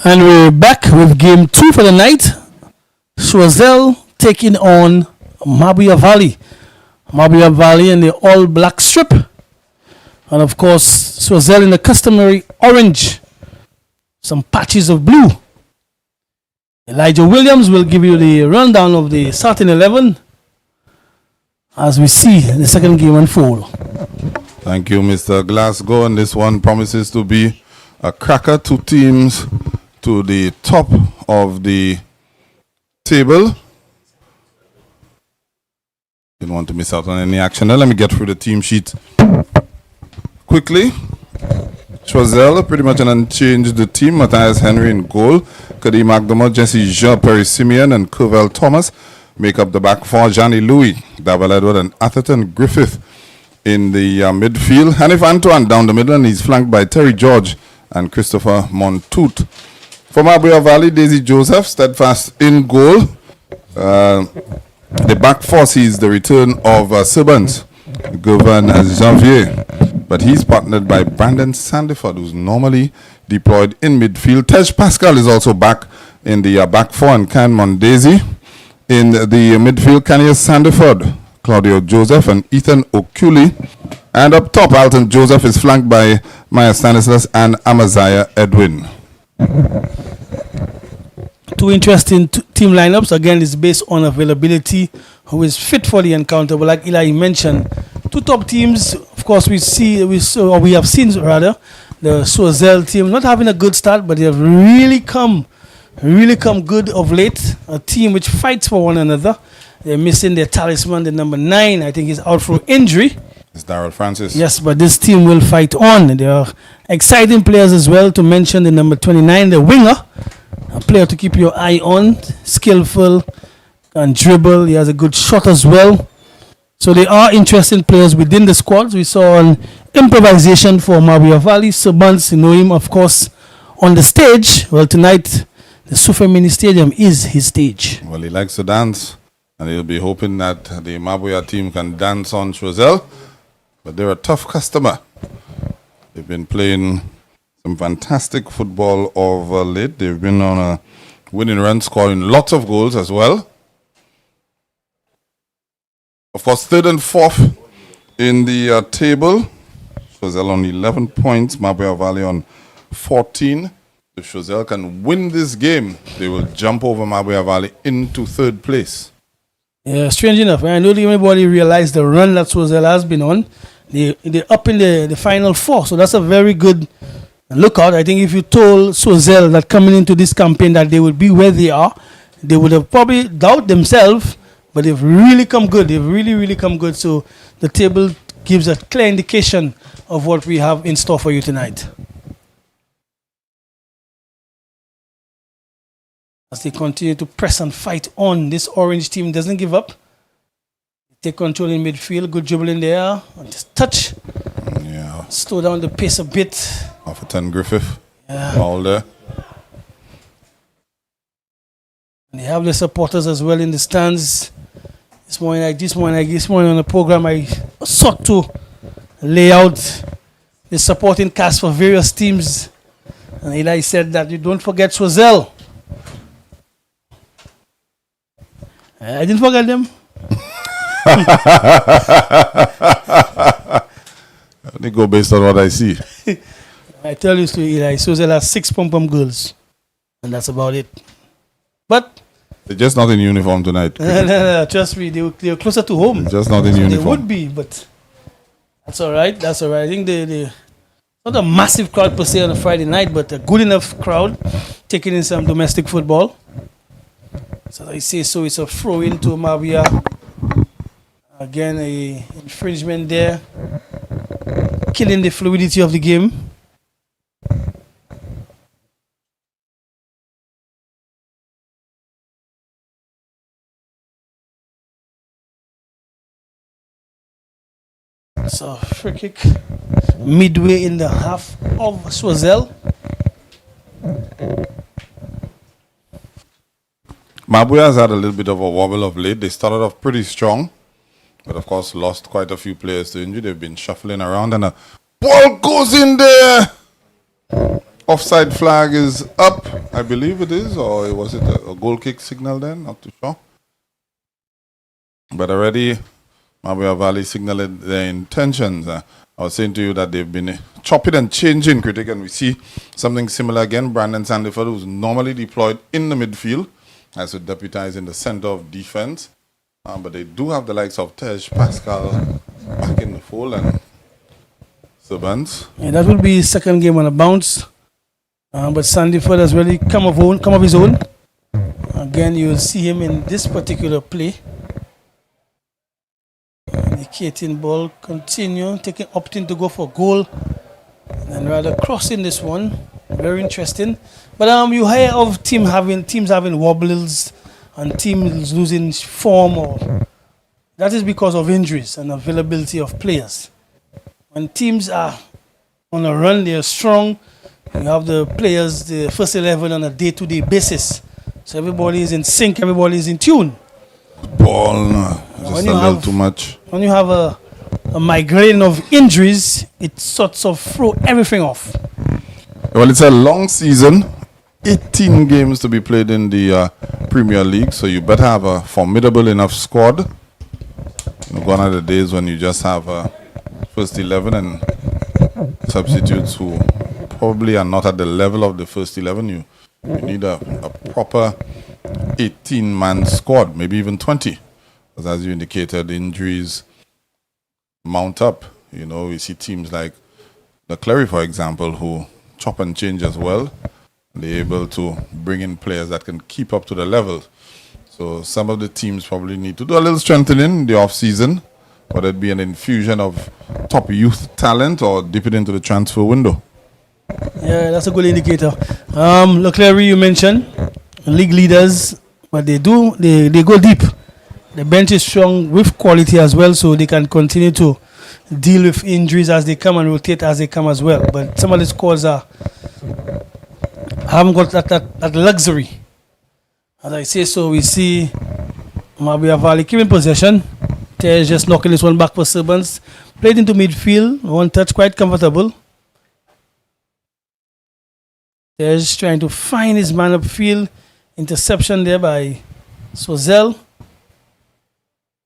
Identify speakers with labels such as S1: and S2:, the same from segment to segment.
S1: And we're back with game 2 for the night. Choiseul taking on Mabouya Valley. Mabouya Valley in the all black strip. And of course, Choiseul in the customary orange. Some patches of blue. Elijah Williams will give you the rundown of the starting 11 as we see the second game unfold.
S2: Thank you, Mr. Glasgow. And this one promises to be a cracker. Two teams to the top of the table. Didn't want to miss out on any action. Now let me get through the team sheet quickly. Choiseul, pretty much an unchanged team. Matthias Henry in goal. Kadim Agdama, Jesse Jean, Perry Simeon, and Kervin Thomas make up the back four. Johnny Louis, Kervin Edward, and Atherton Griffith in the midfield. Hanif Antoine down the middle, and he's flanked by Terry George and Christopher Montoute. For Mabouya Valley, Daisy Joseph, steadfast in goal. The back four sees the return of Sibbons, Kervin Janvier, but he's partnered by Brandon Sandiford, who's normally deployed in midfield. Tej Pascal is also back in the back four, and Ken Mondesi in the midfield. Kanye Sandiford, Claudio Joseph, and Ethan Okuli. And up top, Alton Joseph is flanked by Maya Stanislas and Amaziah Edwin.
S1: Two interesting team lineups. Again, it's based on availability, who is fit for the encounter. But like Eli mentioned, two top teams. Of course, we have seen rather the Choiseul team not having a good start, but they have really come good of late. A team which fights for one another. They're missing their talisman, the number 9. I think is out for injury.
S2: It's Darrell Francis.
S1: Yes, but this team will fight on. There are exciting players as well. To mention the number 29, the winger. A player to keep your eye on, skillful and dribble. He has a good shot as well. So there are interesting players within the squads. We saw an improvisation for Mabouya Valley. Subans, you know him, of course, on the stage. Well, tonight, the Sufa Mini Stadium is his stage.
S2: Well, he likes to dance, and he'll be hoping that the Mabouya team can dance on Choiseul. But they're a tough customer. They've been playing some fantastic football of late. They've been on a winning run, scoring lots of goals as well. Of course, third and fourth in the table. Choiseul on 11 points. Mabouya Valley on 14. If Choiseul can win this game, they will jump over Mabouya Valley into third place.
S1: Yeah, strange enough. I don't think anybody realized the run that Choiseul has been on. They're up in the final 4. So that's a very good lookout. I think if you told Choiseul that coming into this campaign that they would be where they are, they would have probably doubted themselves, but they've really come good. They've really come good. So the table gives a clear indication of what we have in store for you tonight. As they continue to press and fight on, this orange team doesn't give up. Take control in midfield, good dribble in there, and just touch.
S2: Yeah.
S1: Slow down the pace a bit.
S2: Atherton Griffith.
S1: Yeah.
S2: All there.
S1: And they have the supporters as well in the stands. This morning on the program, I sought to lay out the supporting cast for various teams. And Eli said that you don't forget Choiseul. I didn't forget them.
S2: They go based on what I see.
S1: I tell you, Eli, Choiseul has 6 pom-pom girls. And that's about it. But
S2: They're just not in uniform tonight.
S1: no, trust me, they're closer to home.
S2: They're just not in uniform.
S1: They would be, but that's all right. That's all right. I think they not a massive crowd per se on a Friday night, but a good enough crowd taking in some domestic football. So I say so. It's a throw into Mabouya. Again, a infringement there, killing the fluidity of the game. So free kick midway in the half of Choiseul.
S2: Mabouya has had a little bit of a wobble of late. They started off pretty strong, but of course lost quite a few players to injury. They've been shuffling around, and a ball goes in there. Offside flag is up, I believe it is, or was it a goal kick signal then? Not too sure. But already, Mabouya Valley signaled their intentions. I was saying to you that they've been chopping and changing, critic, and we see something similar again. Brandon Sandiford, who's normally deployed in the midfield, has to deputize in the center of defense. But they do have the likes of Tej Pascal back in the fold and Servants.
S1: Yeah, that will be his second game on a bounce. But Sandiford has really come of his own. Again, you'll see him in this particular play. Indicating ball, continue, opting to go for goal. And rather crossing this one. Very interesting. But you hear of teams having wobbles and teams losing form, or that is because of injuries and availability of players. When teams are on a run, they are strong. You have the players, the first 11 on a day-to-day basis. So everybody is in sync, everybody is in tune.
S2: Ball, just a little too much.
S1: When you have a migraine of injuries, it sorts of throw everything off.
S2: Well, it's a long season, 18 games to be played in the Premier League, so you better have a formidable enough squad. Gone are the days when you just have a first 11 and substitutes who probably are not at the level of the first 11. You need a proper 18-man squad, maybe even 20. Because as you indicated, injuries mount up. We see teams like the Clary, for example, who chop and change as well. They're able to bring in players that can keep up to the level. So some of the teams probably need to do a little strengthening in the off-season, whether it be an infusion of top youth talent or dip it into the transfer window.
S1: Yeah, that's a good indicator. Leclerc, you mentioned league leaders, but they go deep. The bench is strong with quality as well, so they can continue to deal with injuries as they come and rotate as they come as well. But some of the squads haven't got that luxury. As I say so, we see Mabouya Valley keeping possession. Tej just knocking this one back for Servants. Played into midfield, one touch, quite comfortable. Tej trying to find his man upfield. Interception there by Choiseul.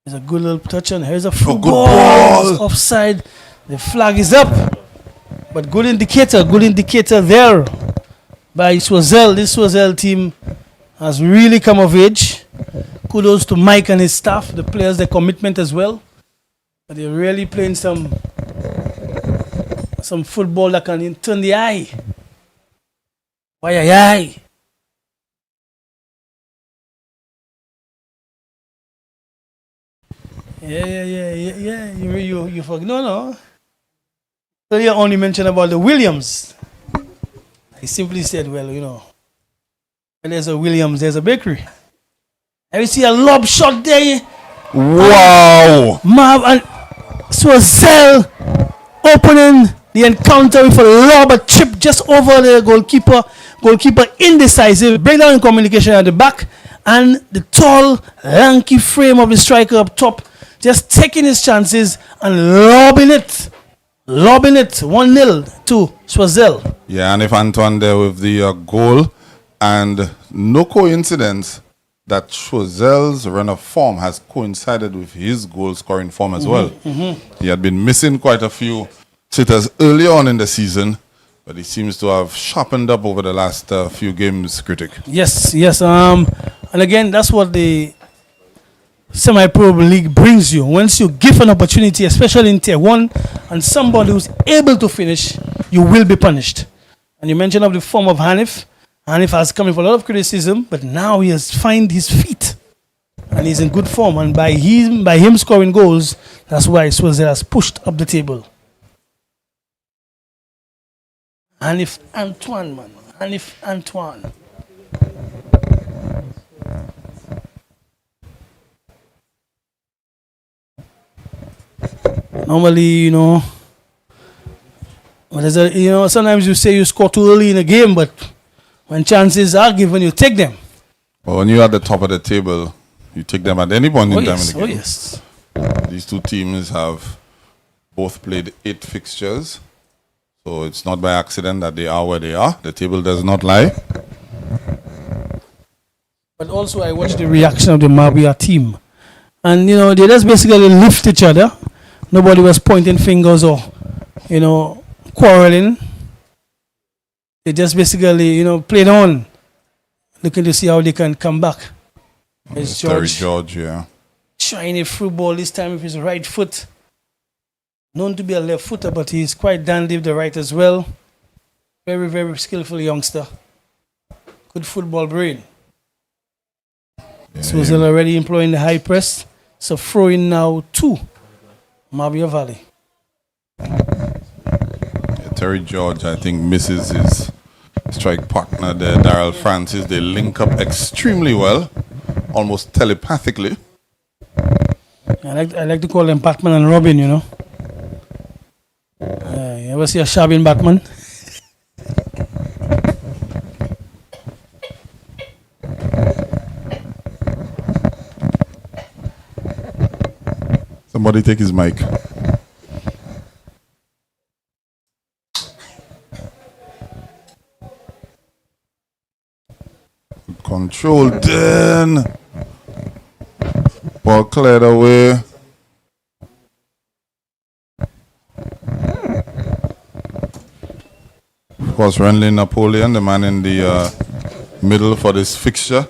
S1: There's a good little touch, and here's a football. Offside. The flag is up. But good indicator there by Choiseul. This Choiseul team has really come of age. Kudos to Mike and his staff, the players, their commitment as well. But they're really playing some football that can turn the eye. Why aye? Yeah. You forget. No. Earlier on you mentioned about the Williams. I simply said, well, when there's a Williams, there's a bakery. And we see a lob shot there.
S2: Wow!
S1: Mav and Choiseul opening the encounter with a lob, a chip just over the goalkeeper. Goalkeeper indecisive. Breakdown in communication at the back. And the tall, lanky frame of the striker up top, just taking his chances and lobbing it. 1-0 to Choiseul.
S2: Yeah, and if Antoine there with the goal, and no coincidence that Choiseul's run of form has coincided with his goal scoring form as well. He had been missing quite a few sitters early on in the season, but he seems to have sharpened up over the last few games, critic.
S1: Yes. And again, that's what the semi-pro league brings you. Once you give an opportunity, especially in tier 1, and somebody who's able to finish, you will be punished. And you mentioned of the form of Hanif. Hanif has come in for a lot of criticism, but now he has found his feet. And he's in good form. And by him scoring goals, that's why Choiseul has pushed up the table. Hanif Antoine, man. Hanif Antoine. Normally, sometimes you say you score too early in a game, but when chances are given, you take them.
S2: Well, when you're at the top of the table, you take them at any point in time in the game.
S1: Oh, yes.
S2: These two teams have both played 8 fixtures. So So it's not by accident that they are where they are. The table does not lie.
S1: But also, I watched the reaction of the Mabouya team. And, they just basically lift each other. Nobody was pointing fingers or, quarreling. They just basically, played on, looking to see how they can come back. It's
S2: Terry George, yeah.
S1: Trying a through ball this time with his right foot. Known to be a left footer, but he's quite dandy with the right as well. Very, very skillful youngster. Good football brain.
S2: Yeah,
S1: Choiseul already employing the high press. So throwing now to Mabouya Valley.
S2: Yeah, Terry George, I think, misses his strike partner there, Daryl Francis. They link up extremely well, almost telepathically.
S1: I like to call them Batman and Robin, You ever see a shabbing Batman?
S2: Somebody take his mic. Control then. Ball cleared away. Of course, Renly Napoleon, the man in the middle for this fixture.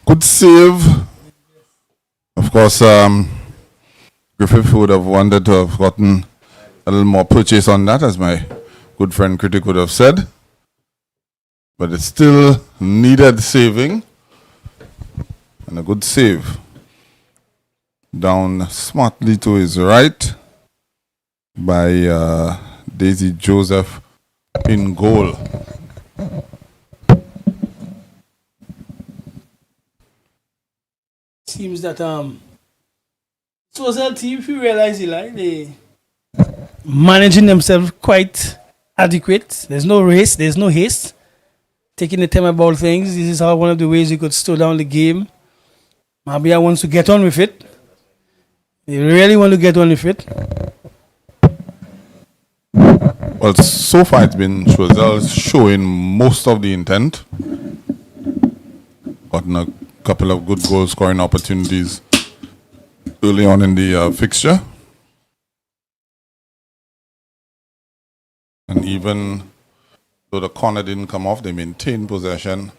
S2: Good save. Of course, Griffith would have wanted to have gotten a little more purchase on that, as my good friend critic would have said. But it still needed saving. And a good save. Down smartly to his right by Daisy Joseph in goal.
S1: Seems that Choiseul team, if you realize, Eli, they managing themselves quite adequate. There's no race, there's no haste. Taking the time about things. This is how one of the ways you could slow down the game. Mabouya wants to get on with it. They really want to get on with it.
S2: Well, so far it's been Choiseul showing most of the intent. Gotten a couple of good goal scoring opportunities early on in the fixture. And even though the corner didn't come off, they maintained possession.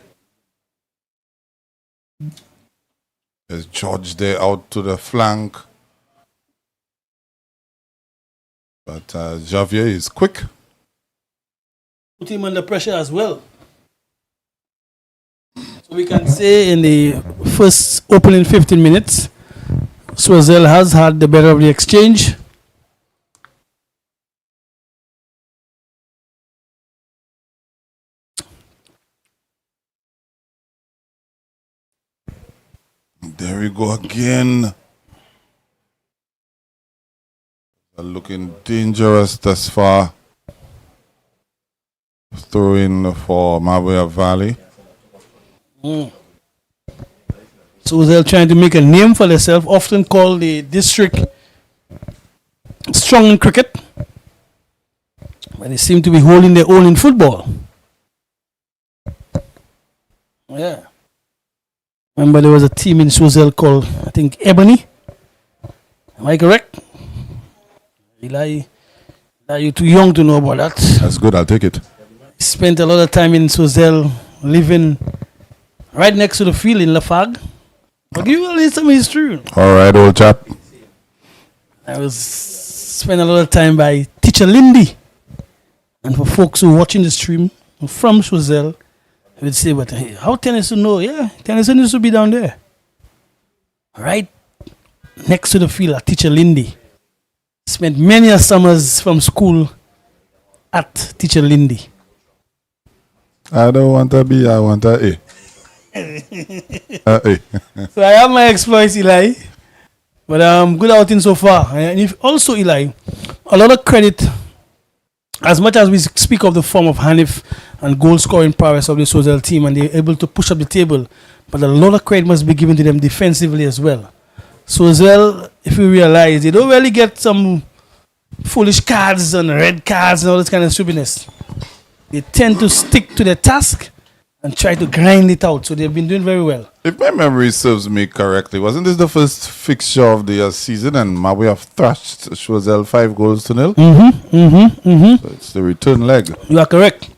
S2: There's George there out to the flank. But Javier is quick.
S1: Put him under pressure as well. So we can say in the first opening 15 minutes, Choiseul has had the better of the exchange.
S2: There we go again. Looking dangerous thus far. Throw in for Mabouya Valley.
S1: Choiseul trying to make a name for themselves, often called the district strong in cricket. But they seem to be holding their own in football. Yeah. Remember there was a team in Choiseul called, I think, Ebony. Am I correct? Eli You're too young to know about that.
S2: That's good. I'll take it.
S1: Spent a lot of time in Choiseul, living right next to the field in Lafargue. I'll give you a little some history.
S2: All right, old chap.
S1: I was spent a lot of time by Teacher Lindy. And for folks who are watching the stream from Choiseul, they would say, but hey, how Tennyson know? Yeah, Tennyson used to be down there. Right next to the field at Teacher Lindy. Spent many summers from school at Teacher Lindy.
S2: I don't want a B, I want a A. A.
S1: So I have my exploits, Eli. But good outing so far. And if also, Eli, a lot of credit, as much as we speak of the form of Hanif and goal scoring prowess of the Choiseul team, and they're able to push up the table, but a lot of credit must be given to them defensively as well. Choiseul, if you realize, they don't really get some foolish cards and red cards and all this kind of stupidness. They tend to stick to their task and try to grind it out. So they've been doing very well.
S2: If my memory serves me correctly, wasn't this the first fixture of the season and Mabouya thrashed Choiseul 5-0? So it's the return leg.
S1: You are correct.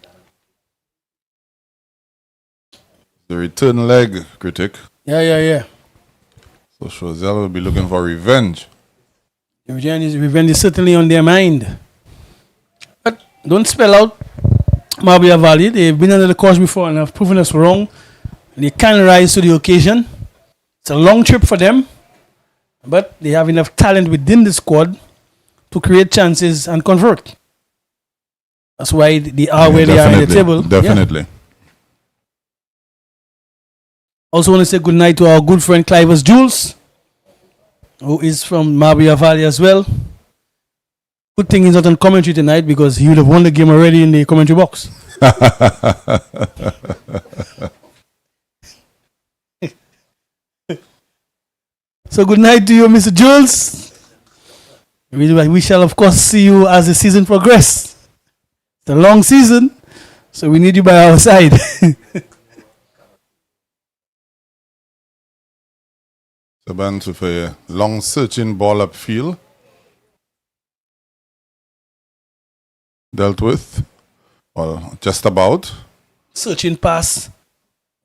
S2: The return leg, critic.
S1: Yeah.
S2: So Choiseul will be looking for revenge.
S1: Revenge is certainly on their mind. But don't spell out Mabouya Valley. They've been under the course before and have proven us wrong. They can rise to the occasion. It's a long trip for them, but they have enough talent within the squad to create chances and convert. That's why they are where they are in the table.
S2: Definitely.
S1: Yeah. Also want to say good night to our good friend Clivers Jules, who is from Mabouya Valley as well. Good thing he's not on commentary tonight because he would have won the game already in the commentary box. So good night to you, Mr. Jules. We shall of course see you as the season progresses. It's a long season, so we need you by our side.
S2: Sabans with a long searching ball upfield. Dealt with. Well, just about.
S1: Searching pass.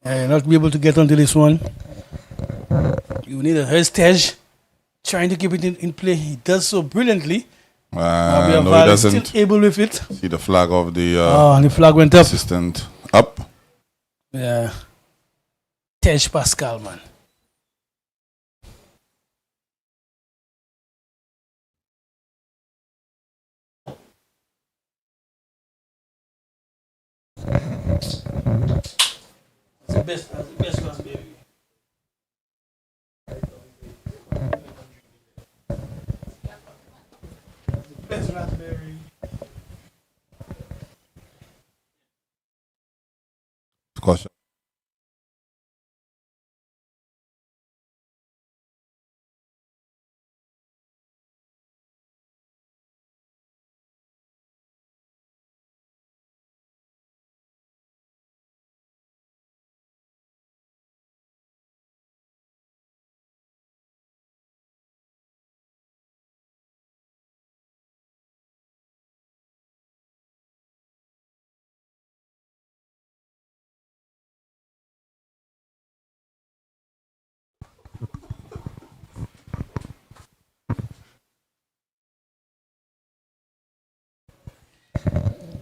S1: Not be able to get onto this one. You need a Heritage trying to keep it in play. He does so brilliantly.
S2: No, he doesn't.
S1: Still able with it.
S2: See the flag of the
S1: the flag went up.
S2: Assistant up.
S1: Yeah. Tej Pascal, man. That's the best raspberry. Best raspberry.
S2: Caution.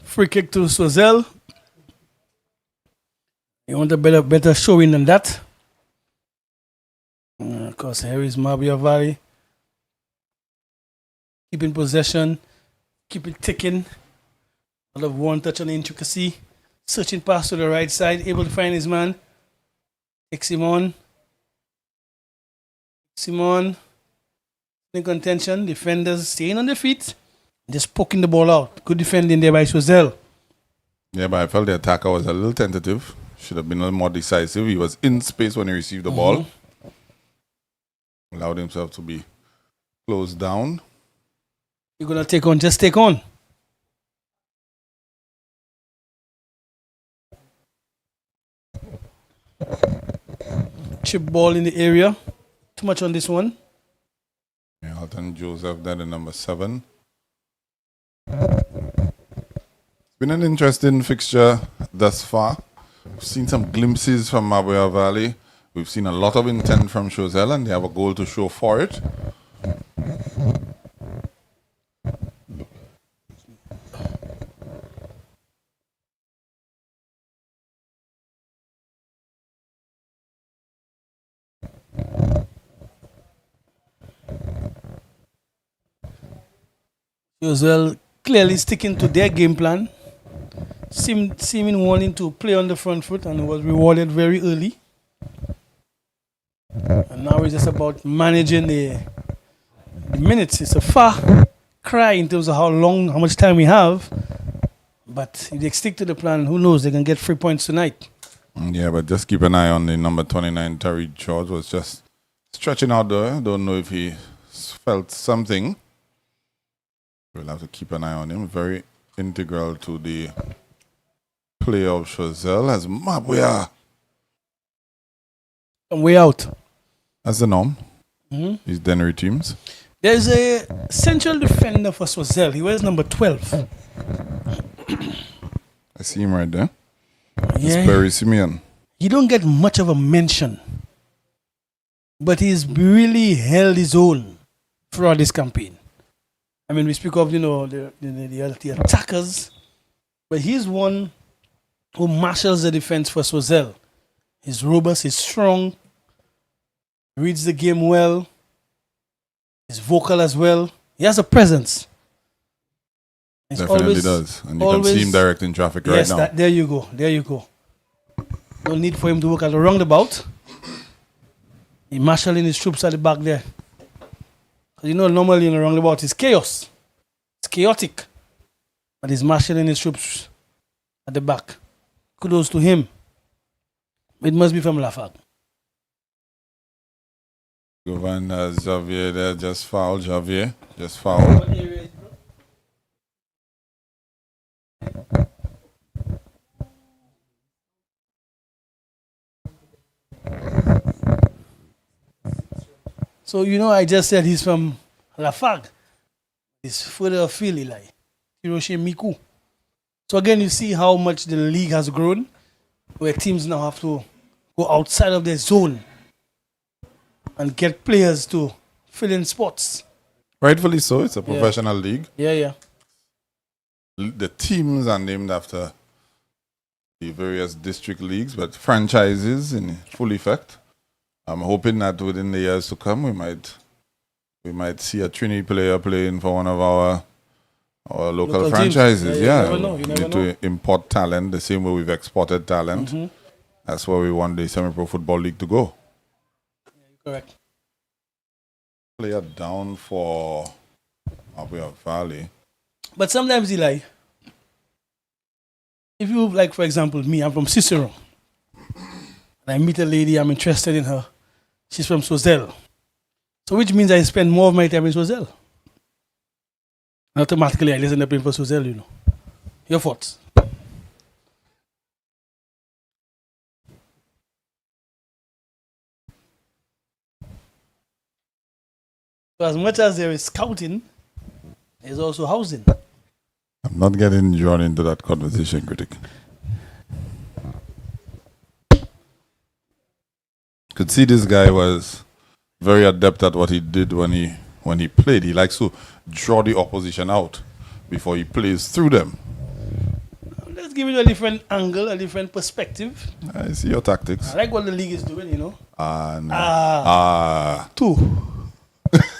S1: Free kick to Choiseul. You want a better showing than that. Of course, here is Mabouya Valley. Keeping possession. Keep it ticking. A lot of one touch on the intricacy. Searching pass to the right side. Able to find his man. Takes him on. In contention. Defenders staying on their feet. Just poking the ball out. Good defending there by Choiseul.
S2: Yeah, but I felt the attacker was a little tentative. Should have been a little more decisive. He was in space when he received the ball. Allowed himself to be closed down.
S1: You're going to take on, just take on. Chip ball in the area. Too much on this one.
S2: Yeah, Alton Joseph, that in number 7. Been an interesting fixture thus far. We've seen some glimpses from Mabouya Valley. We've seen a lot of intent from Choiseul, and they have a goal to show for it.
S1: Choiseul clearly sticking to their game plan, seeming wanting to play on the front foot, and was rewarded very early. And now it's just about managing the minutes. It's a far cry in terms of how much time we have. But if they stick to the plan, who knows? They can get 3 points tonight.
S2: Yeah, but just keep an eye on the number 29, Tariq George, was just stretching out there. Don't know if he felt something. We'll have to keep an eye on him. Very integral to the play of Choiseul as Mabouya.
S1: And way out.
S2: That's the norm. These Dennery teams.
S1: There's a central defender for Choiseul. He wears number 12.
S2: I see him right there.
S1: Yeah.
S2: It's Barry Simeon.
S1: He don't get much of a mention. But he's really held his own throughout this campaign. I mean, we speak of, the attackers, but he's one who marshals the defense for Choiseul. He's robust, he's strong, reads the game well, he's vocal as well. He has a presence. He's
S2: Definitely does. And you can see him directing traffic right now.
S1: There you go. No need for him to work at the roundabout. He's marshalling his troops at the back there. Normally in the roundabout it's chaos. It's chaotic. But he's marshalling his troops at the back. Kudos to him. It must be from Lafag.
S2: Govan Xavier there, just foul. Xavier, just foul.
S1: So, I just said he's from Lafag. He's further afield, Eli. Hiroshima Miku. So again, you see how much the league has grown, where teams now have to go outside of their zone and get players to fill in spots.
S2: Rightfully so. It's a professional league.
S1: Yeah.
S2: The teams are named after the various district leagues, but franchises in full effect. I'm hoping that within the years to come, we might see a Trini player playing for one of our local franchises.
S1: Yeah, you never
S2: need to import talent the same way we've exported talent. That's where we want the semi-pro football league to go.
S1: Correct.
S2: Player down for Mabouya Valley.
S1: But sometimes, Eli, if you, like, for example, me, I'm from Cicero, and I meet a lady, I'm interested in her. She's from Choiseul. So which means I spend more of my time in Choiseul. And automatically I listen to playing for Choiseul, Your thoughts? So as much as there is scouting, there's also housing.
S2: I'm not getting drawn into that conversation, critic. Could see this guy was very adept at what he did when he played. He likes to draw the opposition out before he plays through them.
S1: Let's give it a different angle, a different perspective.
S2: I see your tactics.
S1: I like what the league is doing, Two.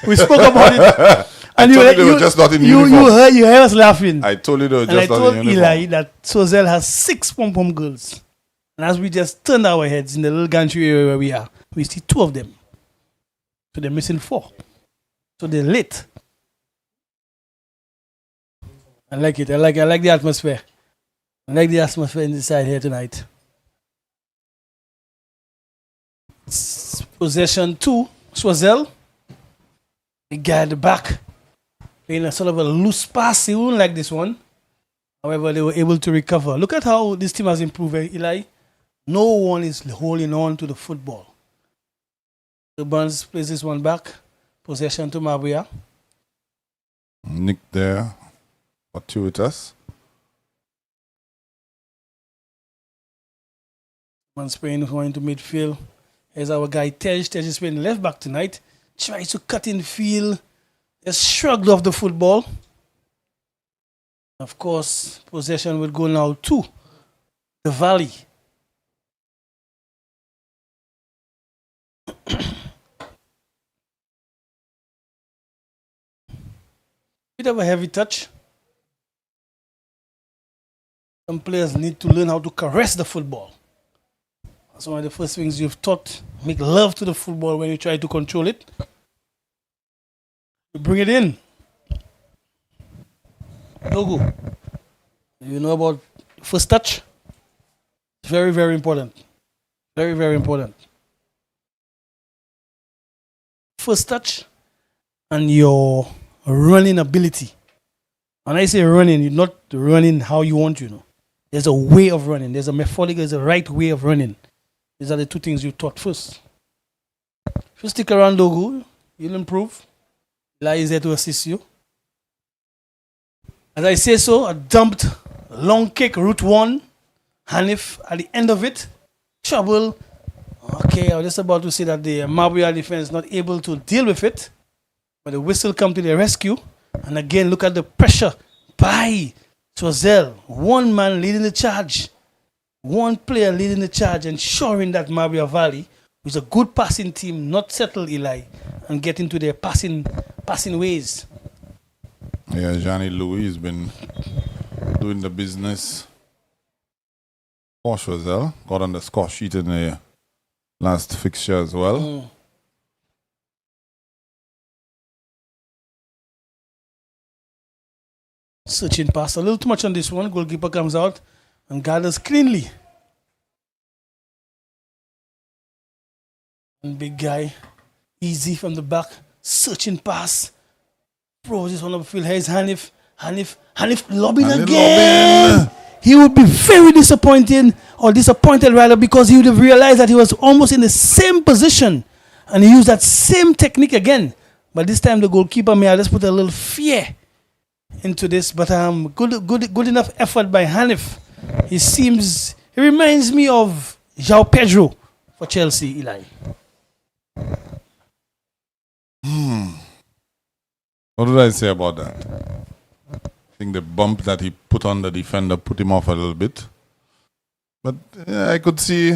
S1: We spoke about it. And
S2: I told you they were just not in uniform.
S1: You heard us laughing.
S2: I told you they were
S1: And
S2: just
S1: I
S2: not in
S1: told
S2: uniform.
S1: Eli that Choiseul has 6 pom-pom girls. And as we just turned our heads in the little gantry area where we are, we see 2 of them. So they're missing 4. So they're late. I like it. I like the atmosphere. I like the atmosphere inside here tonight. Possession 2, Choiseul. The guy at the back playing a sort of a loose pass. He wouldn't like this one. However, they were able to recover. Look at how this team has improved, Eli. No one is holding on to the football. The Burns plays this one back. Possession to Mabouya.
S2: Nick there. Fortuitous.
S1: Man spraying going to midfield. Here's our guy Tej. Tej is playing left back tonight. Tries to cut in field. Just shrugged off the football. Of course, possession will go now to the Valley. Bit of a heavy touch. Some players need to learn how to caress the football. That's one of the first things you've taught. Make love to the football when you try to control it. You bring it in. Logo. You know about first touch? Very, very important. Very, very important. First touch and your running ability. When I say running, you're not running how you want, you know. There's a way of running. There's a methodical, there's a right way of running. These are the two things you taught first. If you stick around Logo, you'll improve. Eli is there to assist you. As I say so, a dumped long kick, route one. Hanif at the end of it. Trouble. Okay, I was just about to say that the Mabouya defense is not able to deal with it. But the whistle come to the rescue. And again, look at the pressure by Choiseul. One man leading the charge. One player leading the charge, ensuring that Mabouya Valley, with a good passing team, not settle Eli and get into their passing ways.
S2: Yeah, Johnny Louis has been doing the business for Choiseul. Got on the score sheet in the last fixture as well.
S1: Searching pass. A little too much on this one. Goalkeeper comes out and gathers cleanly. And big guy. Easy from the back. Searching pass. Bro, this one up the field. Here's Hanif. Hanif lobbing again. He would be very disappointed rather, because he would have realized that he was almost in the same position and he used that same technique again. But this time the goalkeeper may have just put a little fear into this. But good enough effort by Hanif. He reminds me of João Pedro for Chelsea, Eli.
S2: What did I say about that? I think the bump that he put on the defender put him off a little bit. But I could see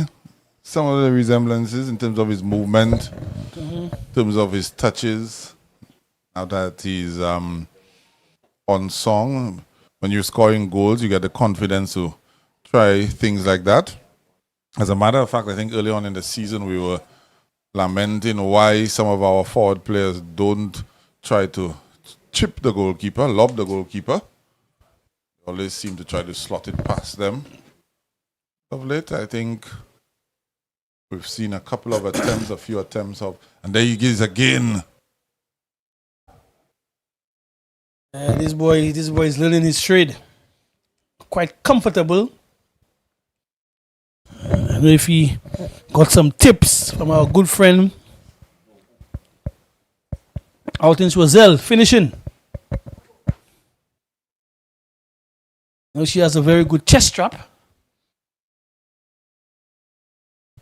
S2: some of the resemblances in terms of his movement, in terms of his touches. Now that he's on song, when you're scoring goals, you get the confidence to try things like that. As a matter of fact, I think early on in the season we were lamenting why some of our forward players don't try to chip the goalkeeper, lob the goalkeeper. They always seem to try to slot it past them. Of late, I think we've seen a couple of attempts, a few attempts of, and there he is again.
S1: This boy is learning his trade. Quite comfortable. I don't know if he got some tips from our good friend out in Choiseul, finishing. Now she has a very good chest strap.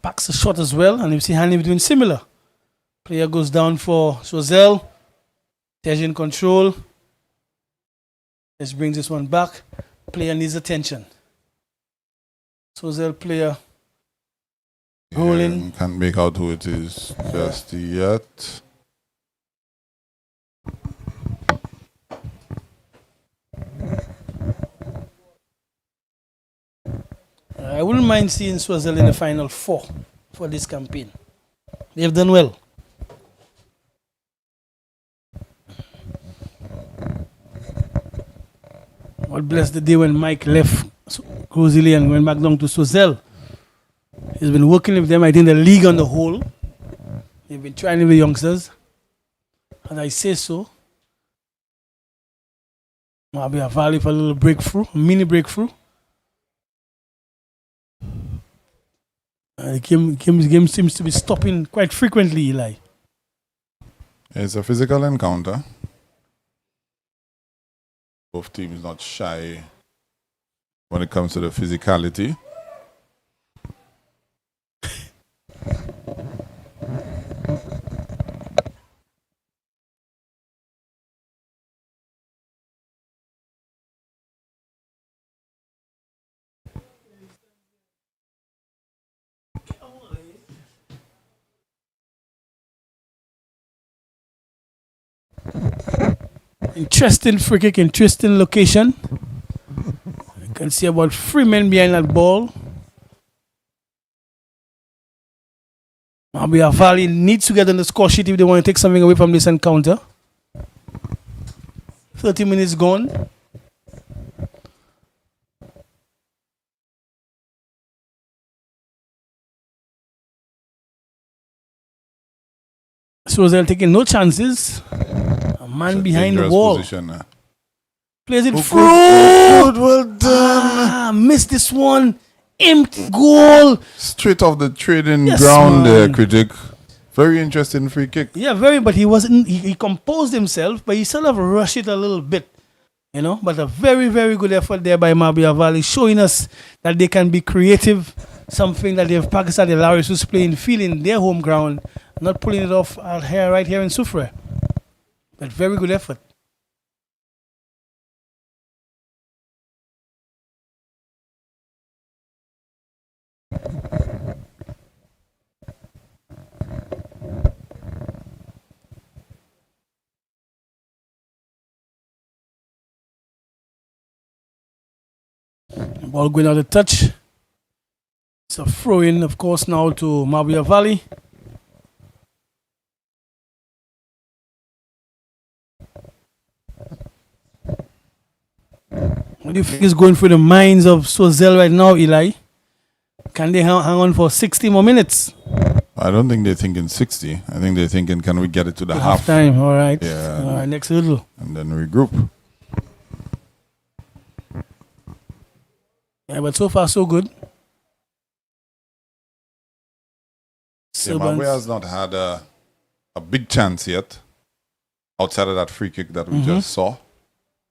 S1: Packs a shot as well, and you see Hanif doing similar. Player goes down for Choiseul. Tej in control. Let's bring this one back. Player needs attention. Choiseul player rolling.
S2: Can't make out who it is just yet.
S1: I wouldn't mind seeing Choiseul in the final four for this campaign. They've done well. God bless the day when Mike left Choiseul and went back down to Choiseul. He's been working with them, I think, the league on the whole. They've been trying with the youngsters. And I say so. Mabouya Valley for a little breakthrough, a mini breakthrough. The game seems to be stopping quite frequently, Eli.
S2: It's a physical encounter. Both teams not shy when it comes to the physicality.
S1: Interesting free kick, interesting location. You can see about 3 men behind that ball. Mabouya Valley needs to get on the score sheet if they want to take something away from this encounter. 30 minutes gone. Choiseul taking no chances. A man behind the wall. Plays it through.
S2: Good, well done.
S1: Missed this one. Empty goal.
S2: Straight off the trading
S1: Yes,
S2: ground there,
S1: man.
S2: critic. Very interesting free kick.
S1: Yeah, very, but he wasn't, he composed himself, but he sort of rushed it a little bit, you know. But a very, very good effort there by Mabouya Valley, showing us that they can be creative, something that they've practiced at the Larios, who's playing field in their home ground, not pulling it off out here, right here in Soufrière. But very good effort. Ball going out of touch. It's a throw in, of course, now to Mabouya Valley. What do you think is going through the minds of Choiseul right now, Eli? Can they hang on for 60 more minutes?
S2: I don't think they're thinking 60. I think they're thinking, can we get it to the half?
S1: Time, all right.
S2: Yeah.
S1: All right, next little.
S2: And then regroup.
S1: Yeah, but so far so good.
S2: Mabouya has not had a big chance yet outside of that free kick that we just saw.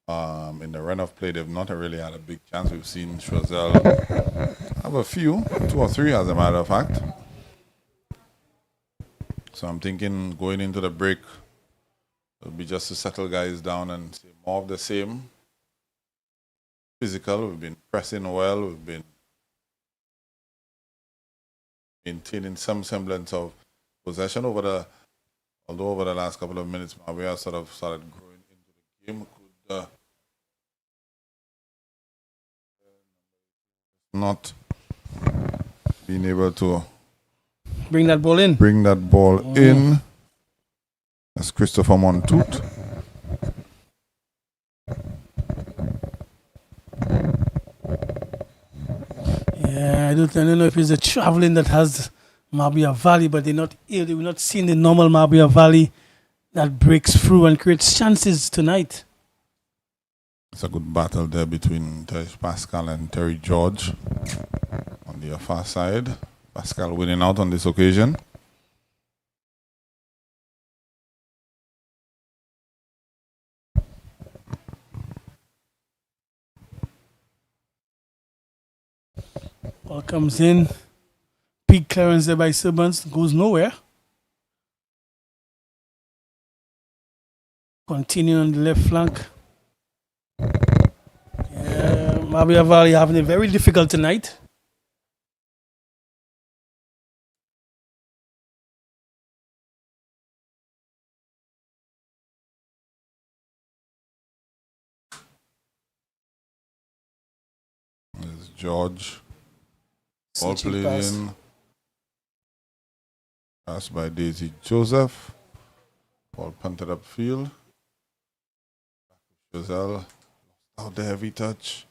S2: In the run of play, they've not really had a big chance. We've seen Choiseul have a few, 2 or 3 as a matter of fact. So I'm thinking going into the break, it'll be just to settle guys down and say more of the same. Physical, we've been pressing well, we've been maintaining some semblance of possession although over the last couple of minutes, Mabouya sort of started growing into the game. Could not being able to
S1: bring that ball in.
S2: In. That's Christopher Montoute.
S1: Yeah, I don't know if it's the traveling that has Mabouya Valley, but they're not seeing the normal Mabouya Valley that breaks through and creates chances tonight.
S2: It's a good battle there between Terry Pascal and Terry George on the far side. Pascal winning out on this occasion.
S1: Ball comes in. Big clearance there by Simmons. Goes nowhere. Continue on the left flank. Yeah, Mabouya Valley having it very difficult tonight.
S2: There's George. Ball
S1: Searching
S2: played
S1: pass.
S2: in. Pass by Daisy Joseph. Ball punted upfield. Choiseul out the heavy touch.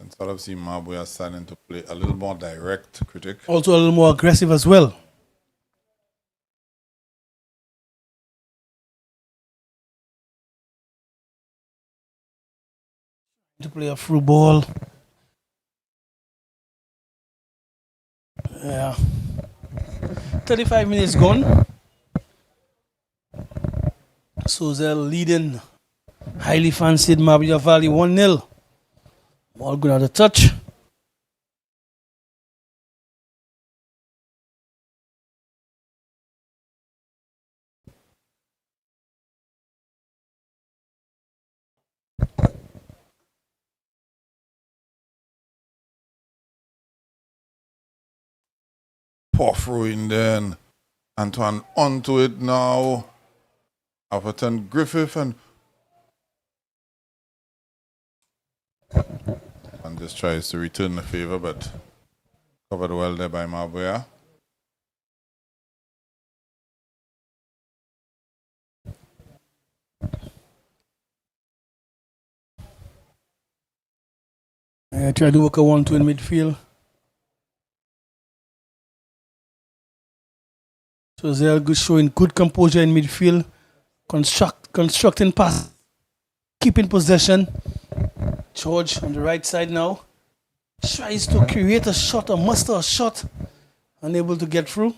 S2: And sort of see Mabouya starting to play a little more direct, critic.
S1: Also a little more aggressive as well. To play a through ball. Yeah. 35 minutes gone. Choiseul leading Highly fancied Mabouya Valley 1-0. Ball good out of touch.
S2: Poor throw in then. Antoine onto it now. Everton Griffith and just tries to return the favor, but covered well there by Mabouya.
S1: Try to work a 1-2 in midfield. Choiseul good, showing good composure in midfield, constructing pass, keeping possession. George on the right side now tries to create a shot, or muster a shot, unable to get through.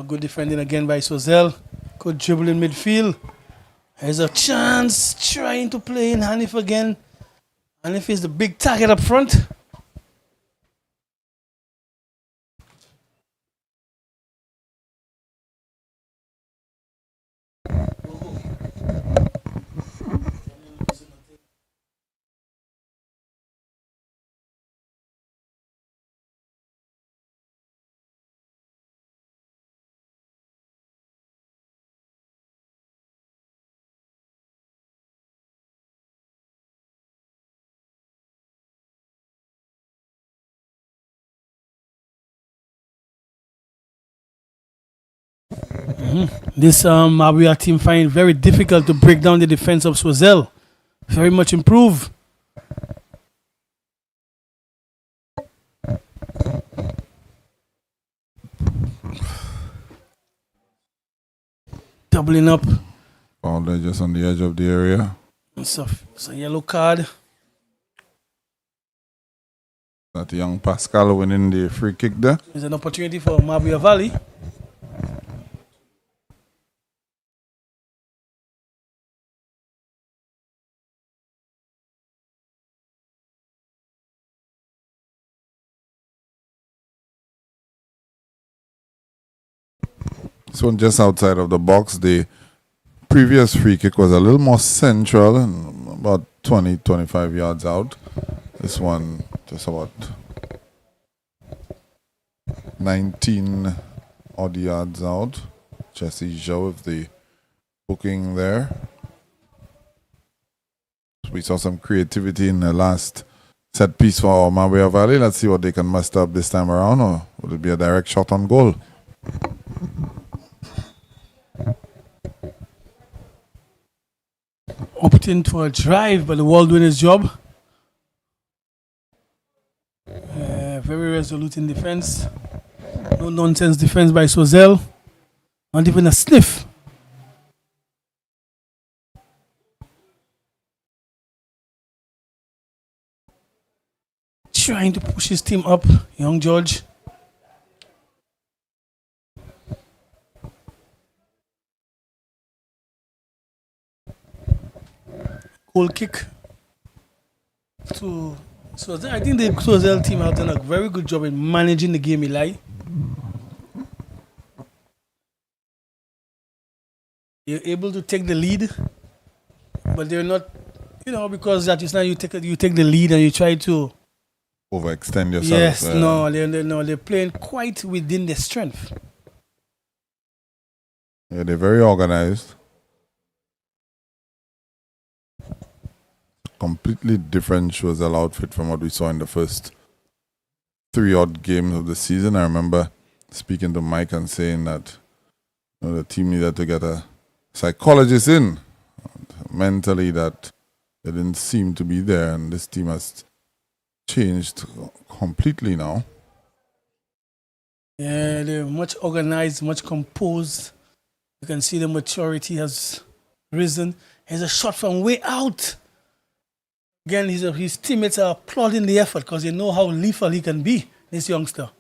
S1: Good defending again by Choiseul. Good dribble in midfield. There's a chance, trying to play in Hanif again. Hanif is the big target up front. This Mabouya team find it very difficult to break down the defense of Choiseul. Very much improved. Doubling up.
S2: Ball there just on the edge of the area.
S1: It's a yellow card.
S2: That young Pascal winning the free kick there.
S1: There's an opportunity for Mabouya Valley.
S2: This one just outside of the box. The previous free kick was a little more central and about 20-25 yards out. This one just about 19 odd yards out. Jesse Zhou with the booking there. We saw some creativity in the last set piece for Mabouya Valley. Let's see what they can muster up this time around, or will it be a direct shot on goal?
S1: Opting for a drive, but the wall doing his job. Very resolute in defense. No nonsense defense by Choiseul. Not even a sniff. Trying to push his team up, young George. Goal kick to Choiseul. I think the Choiseul team have done a very good job in managing the game, Eli. They're able to take the lead, but they're not, because that is now you take the lead and you try to
S2: overextend yourself.
S1: Yes, they're playing quite within their strength.
S2: Yeah, they're very organized. Completely different Choiseul outfit from what we saw in the first 3 odd games of the season. I remember speaking to Mike and saying that the team needed to get a psychologist in. Mentally, that they didn't seem to be there, and this team has changed completely now.
S1: Yeah, they're much organized, much composed. You can see the maturity has risen. There's a shot from way out. Again, his teammates are applauding the effort because they know how lethal he can be, this youngster.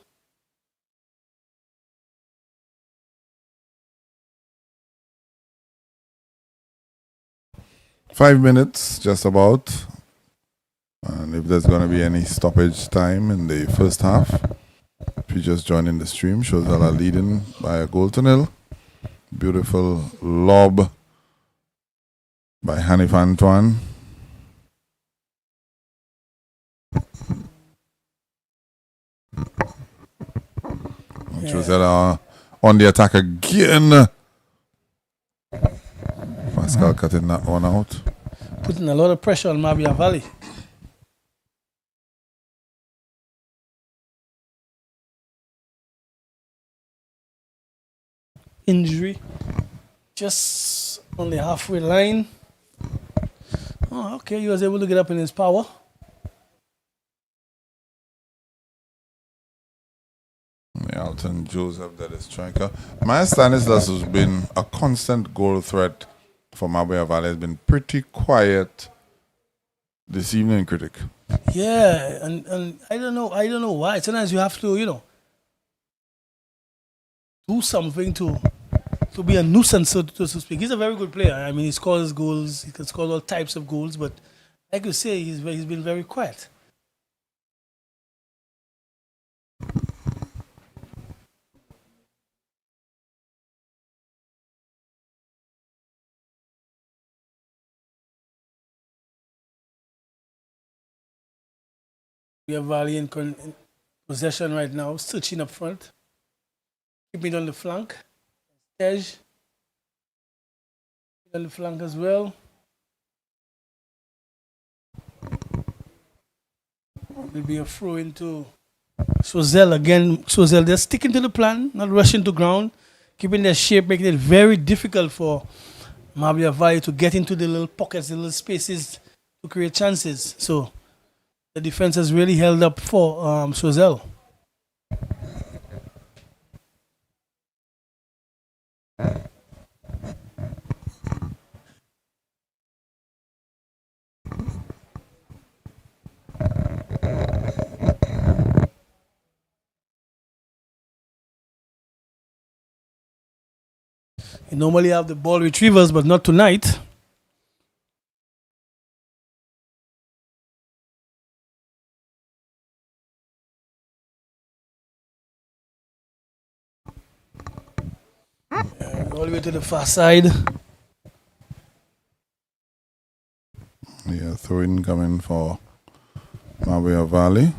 S2: 5 minutes, just about. And if there's going to be any stoppage time in the first half, if you just join in the stream, Choiseul are leading by a goal to nil. Beautiful lob by Hanif Antoine. Choiseul are on the attack again. Pascal cutting that one out.
S1: Putting a lot of pressure on Mabouya Valley. Injury. Just on the halfway line. Oh, okay, he was able to get up in his power.
S2: Alton Joseph, that is striker. Maya Stanislas has been a constant goal threat for Mabouya Valley. Has been pretty quiet this evening, critic.
S1: Yeah, and I don't know why. Sometimes you have to, do something to be a nuisance, so to speak. He's a very good player. I mean, he scores goals. He can score all types of goals. But like you say, he's been very quiet. We have Valley in possession right now, searching up front. Keeping it on the flank. Tej on the flank as well. Will be a throw into Choiseul again. Choiseul, they're sticking to the plan, not rushing to ground, keeping their shape, making it very difficult for Mabouya Valley to get into the little pockets, the little spaces to create chances. So the defense has really held up for Choiseul. You normally have the ball retrievers, but not tonight. All the way to the far side.
S2: Yeah, throw-in coming for Mabouya Valley.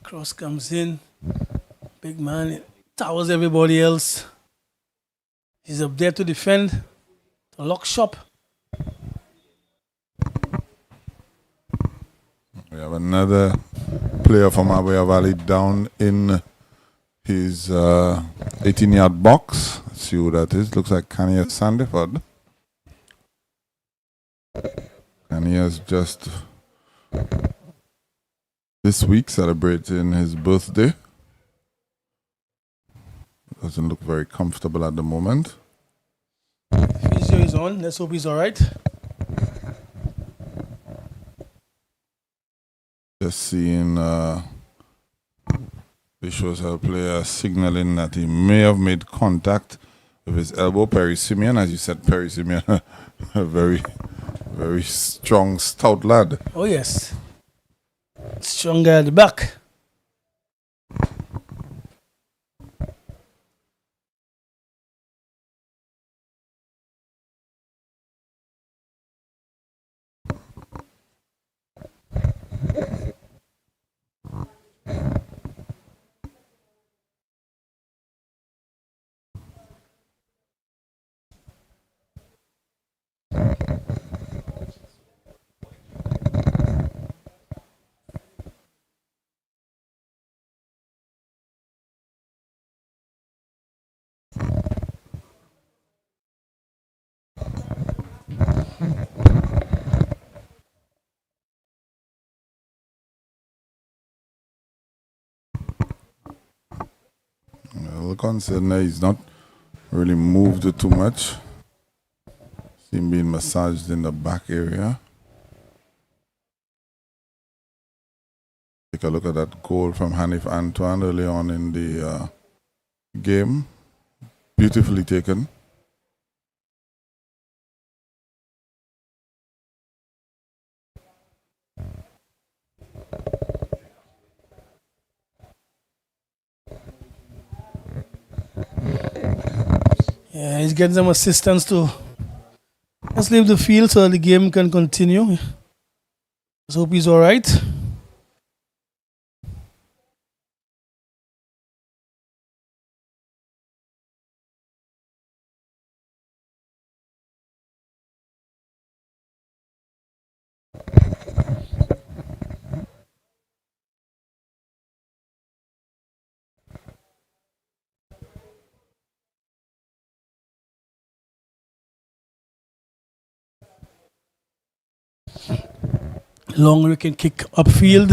S1: Cross comes in. Big man towers everybody else. He's up there to defend. To lock shop.
S2: We have another player from Mabouya Valley down in his 18-yard box. Let's see who that is. Looks like Kanye Sandiford. Kanye has just this week celebrating his birthday. Doesn't look very comfortable at the moment.
S1: Physio is on. Let's hope he's all right.
S2: Just seeing the Choiseul player signaling that he may have made contact with his elbow. Perry Simeon, as you said, Perry Simeon, a very, very strong, stout lad.
S1: Oh, yes. Strong guy at the back.
S2: The concern there, he's not really moved it too much. See him being massaged in the back area. Take a look at that goal from Hanif Antoine early on in the game. Beautifully taken.
S1: Yeah, he's getting some assistance to just leave the field so that the game can continue. Let's hope he's all right. Long we can kick upfield.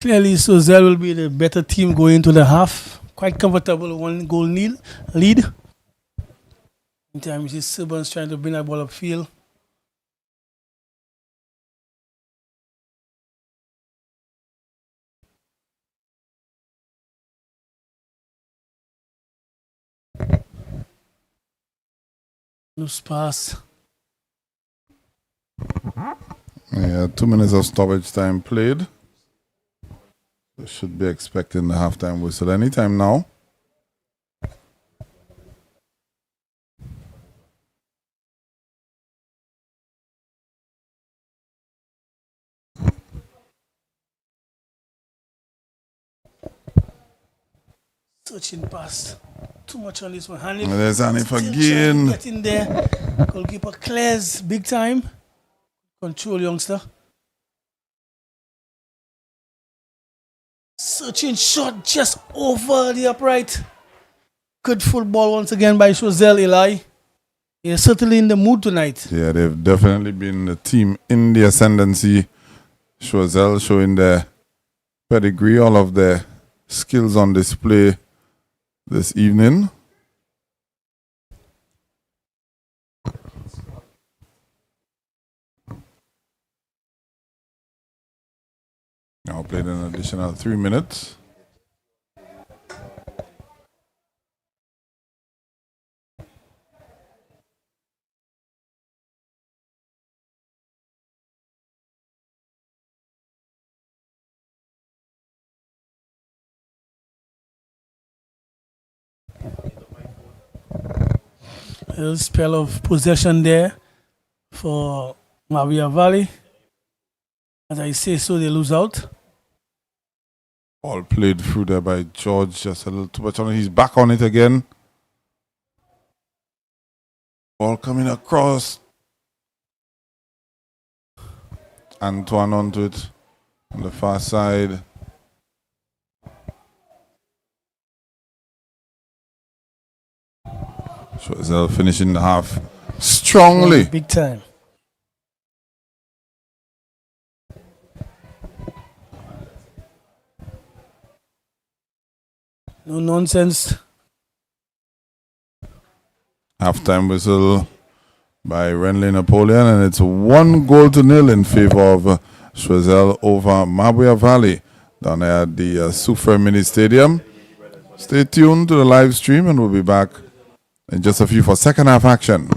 S1: Clearly, Choiseul will be the better team going into the half. Quite comfortable, 1 goal lead. Meantime, you see Silburns trying to bring that ball upfield. Loose pass.
S2: Yeah, 2 minutes of stoppage time played. We should be expecting the halftime whistle anytime now.
S1: Searching pass. Too much on this one.
S2: There's Hanif again.
S1: Get in there. Goalkeeper clears big time. Control, youngster. Searching shot just over the upright. Good football once again by Choiseul, Eli. He's certainly in the mood tonight.
S2: Yeah, they've definitely been the team in the ascendancy. Choiseul showing their pedigree, all of their skills on display this evening. Now played an additional 3 minutes.
S1: A little spell of possession there for Mabouya Valley. As I say so, they lose out.
S2: All played through there by George, just a little too much on it. He's back on it again. Ball coming across. Antoine onto it on the far side. Choiseul finishing the half strongly.
S1: Yeah, big time. No nonsense.
S2: Halftime whistle by Renly Napoleon, and it's 1-0 in favor of Choiseul over Mabouya Valley down there at the Soufrière Mini Stadium. Stay tuned to the live stream, and we'll be back in just a few for second half action.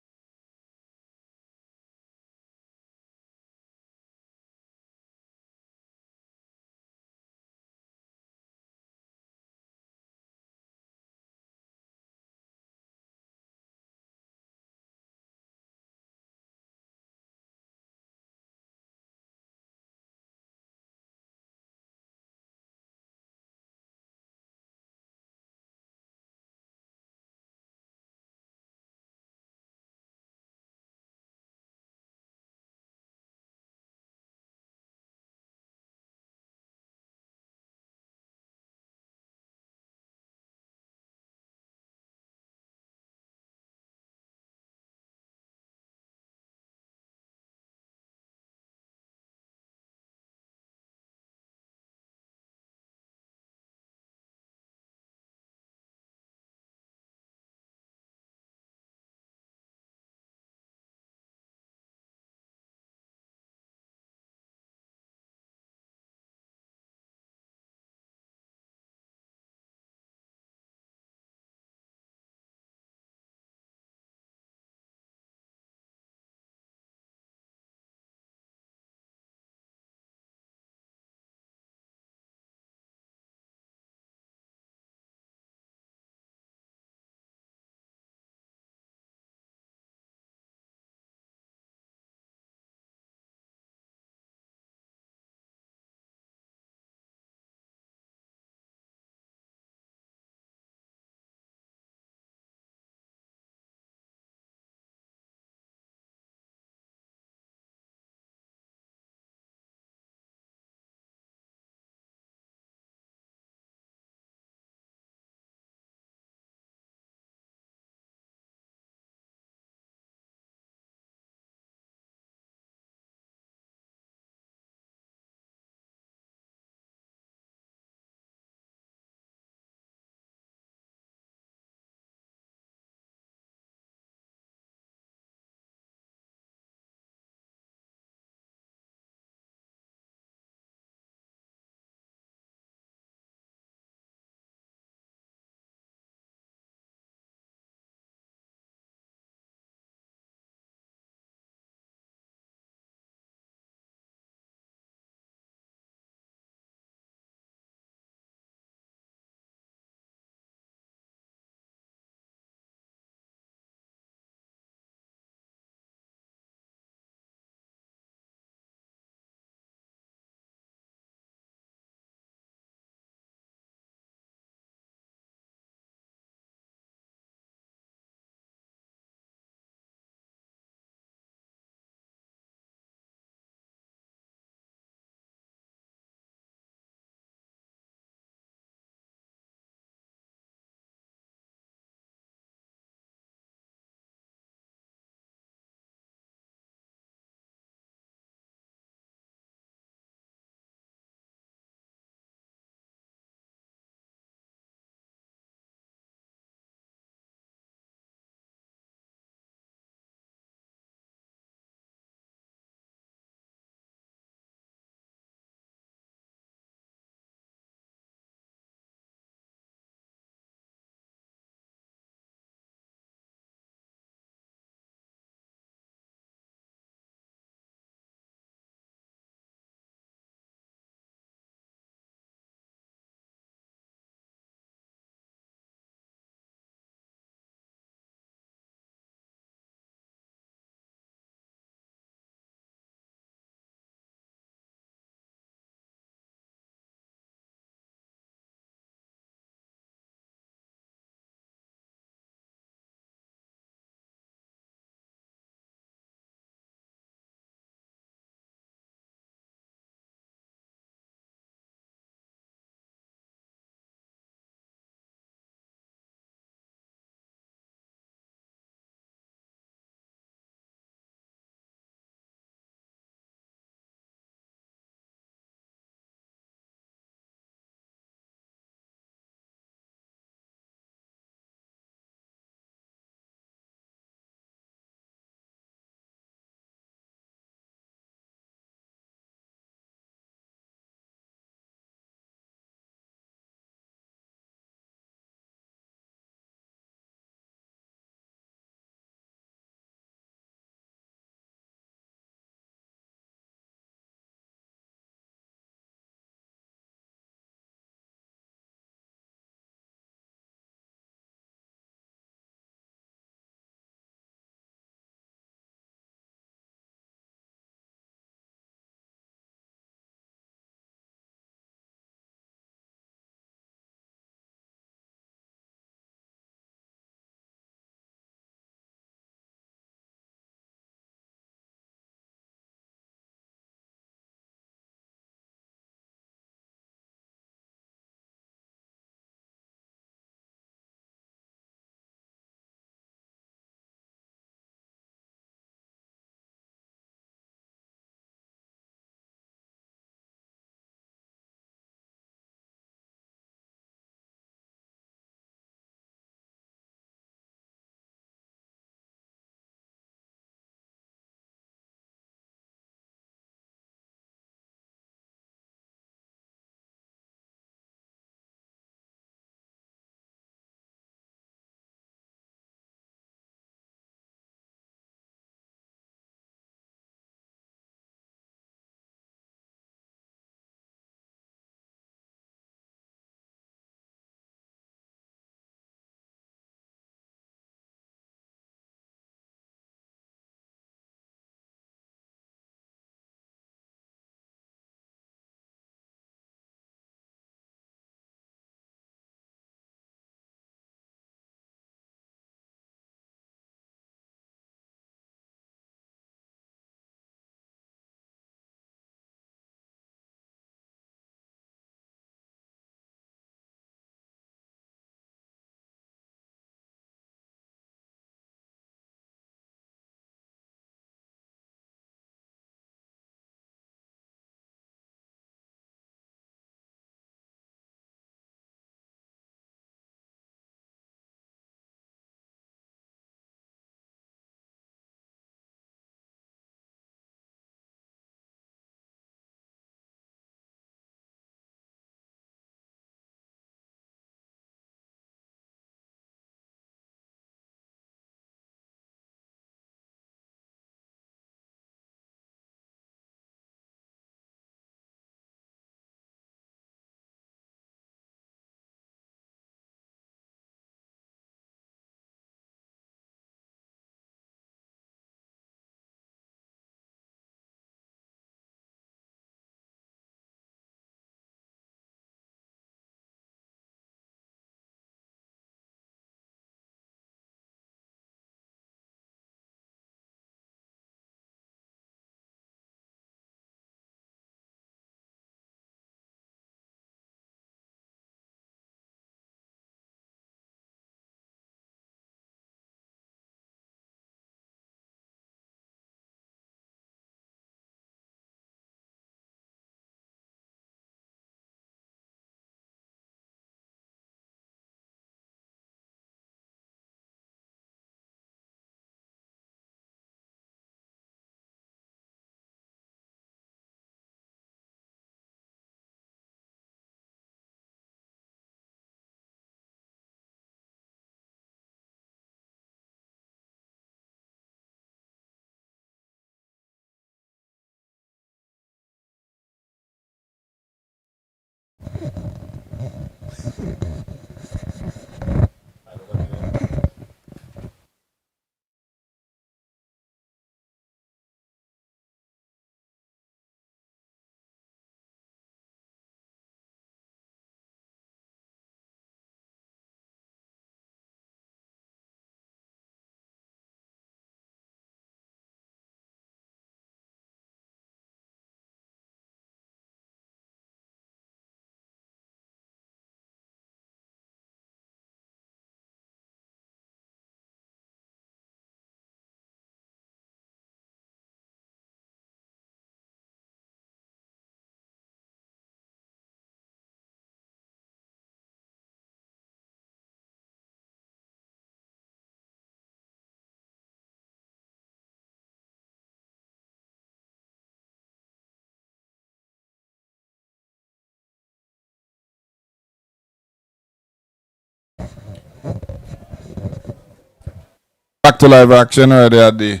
S2: Back to live action already at the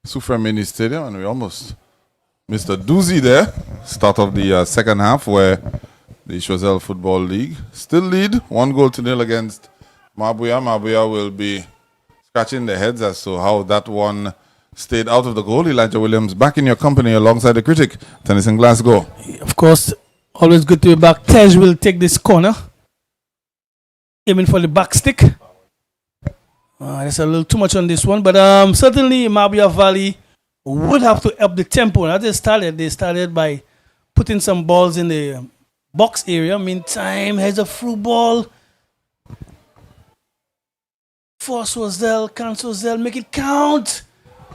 S2: Sufra Mini Stadium, and we almost missed a doozy there. Start of the second half, where the Choiseul Football League still lead 1-0 against Mabouya. Mabouya will be scratching their heads as to how that one stayed out of the goal. Elijah Williams back in your company alongside the critic, Tennyson Glasgow.
S1: Of course, always good to be back. Tej will take this corner, aiming for the back stick. There's a little too much on this one, but certainly Mabouya Valley would have to up the tempo. As they started by putting some balls in the box area. Meantime, here's a through ball for Choiseul. Can Choiseul make it count?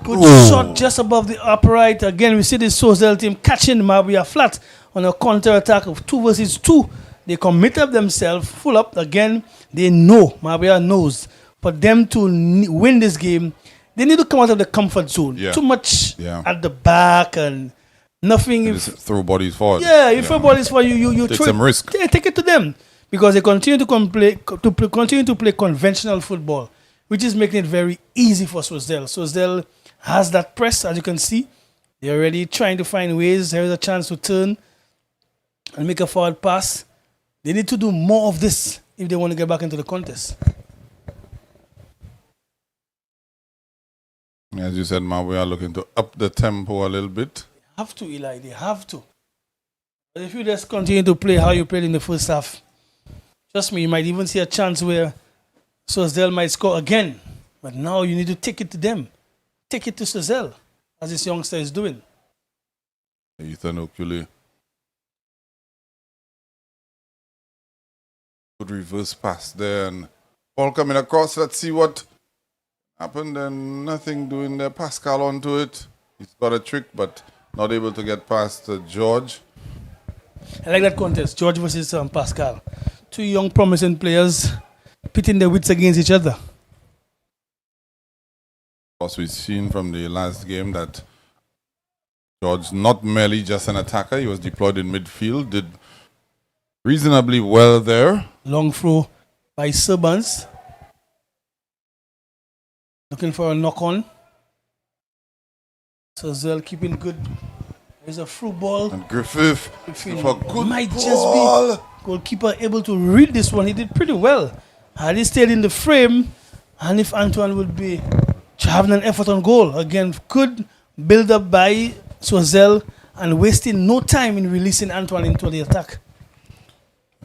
S1: Good shot just above the upright. Again, we see this Choiseul team catching Mabouya flat on a counter attack of 2 versus 2. They committed themselves full up. Again, they know, Mabouya knows, for them to win this game, they need to come out of the comfort zone.
S2: Yeah.
S1: Too much at the back and nothing.
S2: Just throw bodies forward.
S1: Yeah, you throw bodies forward, you
S2: take some risk.
S1: Yeah, take it to them, because they continue to play conventional football, which is making it very easy for Choiseul. Choiseul has that press, as you can see. They're already trying to find ways. There is a chance to turn and make a forward pass. They need to do more of this if they want to get back into the contest.
S2: As you said, Mabouya are looking to up the tempo a little bit.
S1: They have to, Eli. They have to. But if you just continue to play how you played in the first half, trust me, you might even see a chance where Choiseul might score again. But now you need to take it to them. Take it to Choiseul, as this youngster is doing.
S2: Ethan Okule. Good reverse pass there, and ball coming across. Let's see what happened, and nothing doing there. Pascal onto it. He's got a trick, but not able to get past George.
S1: I like that contest, George versus Pascal. 2 young promising players pitting their wits against each other.
S2: Of course, we've seen from the last game that George, not merely just an attacker, he was deployed in midfield, did reasonably well there.
S1: Long throw by Servants. Looking for a knock-on. Choiseul keeping good. There's a through ball.
S2: And Griffith for good
S1: might
S2: ball.
S1: Just be goalkeeper able to read this one. He did pretty well. Had he stayed in the frame, and if Antoine would be having an effort on goal. Again, good build up by Choiseul and wasting no time in releasing Antoine into the attack.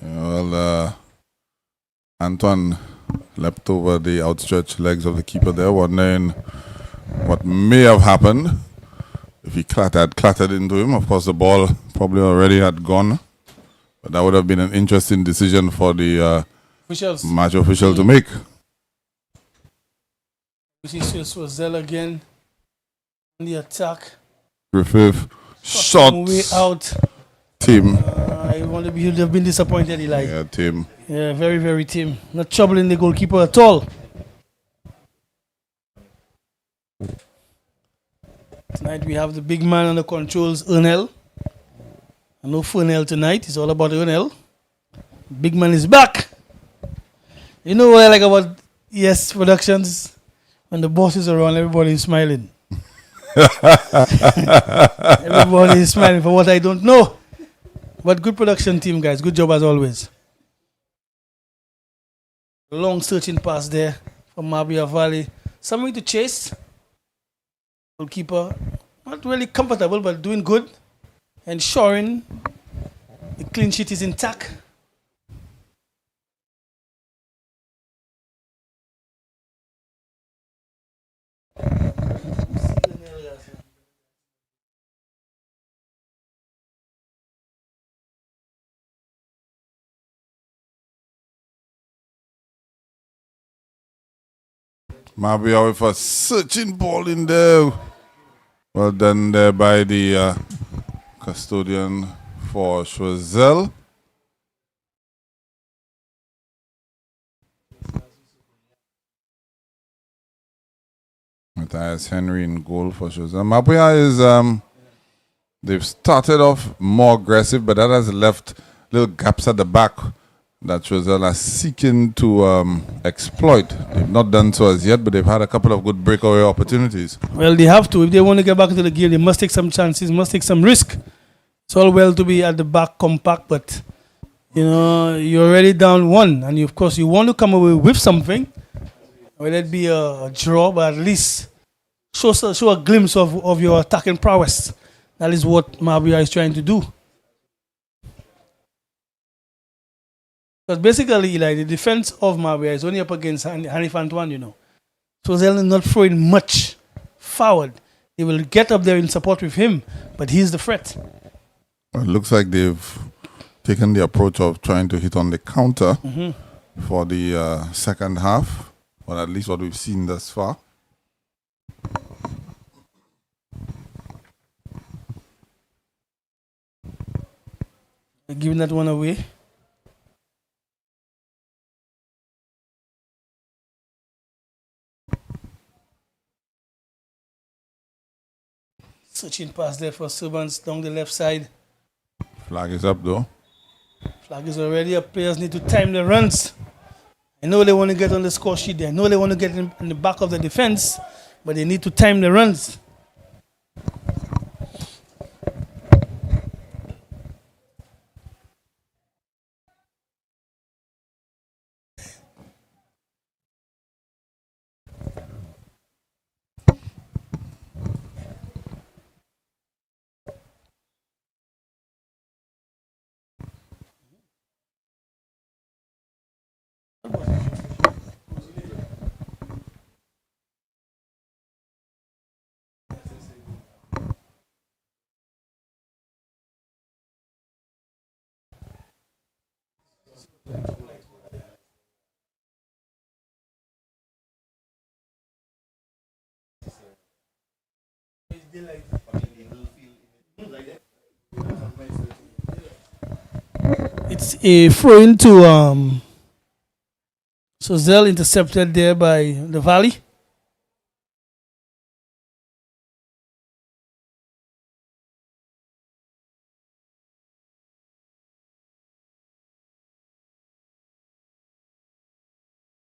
S2: Well, Antoine leapt over the outstretched legs of the keeper there, wondering what may have happened if he clattered into him. Of course, the ball probably already had gone, but that would have been an interesting decision for the match official to make.
S1: We see Choiseul again in the attack.
S2: Griffith shot
S1: way out.
S2: Team.
S1: You'd have been disappointed, Eli.
S2: Yeah, team.
S1: Yeah, very, very team. Not troubling the goalkeeper at all. Tonight we have the big man on the controls, Ernel. I know Fernel tonight. It's all about Ernel. Big man is back. You know what I like about ES Productions? When the boss is around, everybody is smiling. Everybody is smiling for what I don't know. But good production team, guys. Good job as always. Long searching pass there from Mabouya Valley. Something to chase. Goalkeeper not really comfortable, but doing good. Ensuring the clean sheet is intact.
S2: Mabouya with a searching ball in there. Well done there by the custodian for Choiseul. Matthias Henry in goal for Choiseul. Mabouya is they've started off more aggressive, but that has left little gaps at the back that Choiseul are seeking to exploit. They've not done so as yet, but they've had a couple of good breakaway opportunities.
S1: Well, they have to. If they want to get back into the game, they must take some chances, must take some risk. It's all well to be at the back compact, but you're already down one, and of course you want to come away with something. Whether it be a draw, but at least show a glimpse of your attacking prowess. That is what Mabouya is trying to do. Because basically, Eli, the defense of Mabouya is only up against Hanif Antoine, So they're not throwing much forward. They will get up there in support with him, but he's the threat.
S2: Well, it looks like they've taken the approach of trying to hit on the counter for the second half, or at least what we've seen thus far.
S1: They're giving that one away. Searching pass there for Servants down the left side.
S2: Flag is up though.
S1: Flag is already up. Players need to time the runs. I know they want to get on the score sheet there. I know they want to get in the back of the defense, but they need to time the runs. It's a throw into Choiseul, intercepted there by the Valley.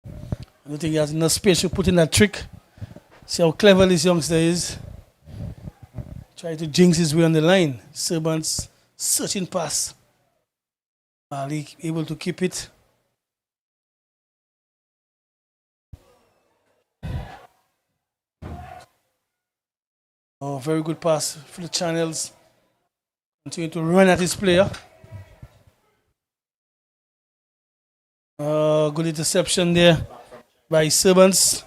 S1: I don't think he has enough space to put in that trick. See how clever this youngster is. Try to jinx his way on the line. Servants searching pass. Ali able to keep it. Oh, very good pass for the channels. Continue to run at his player. Good interception there by Servants.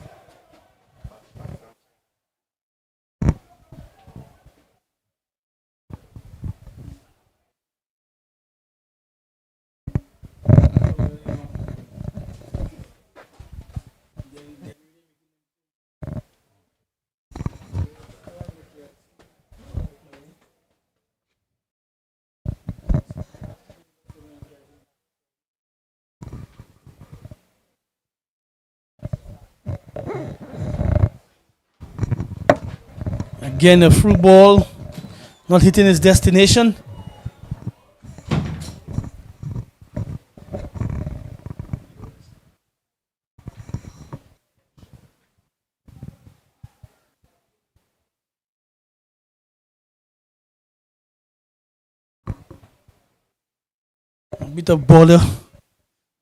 S1: Again, a through ball, not hitting its destination. A bit of border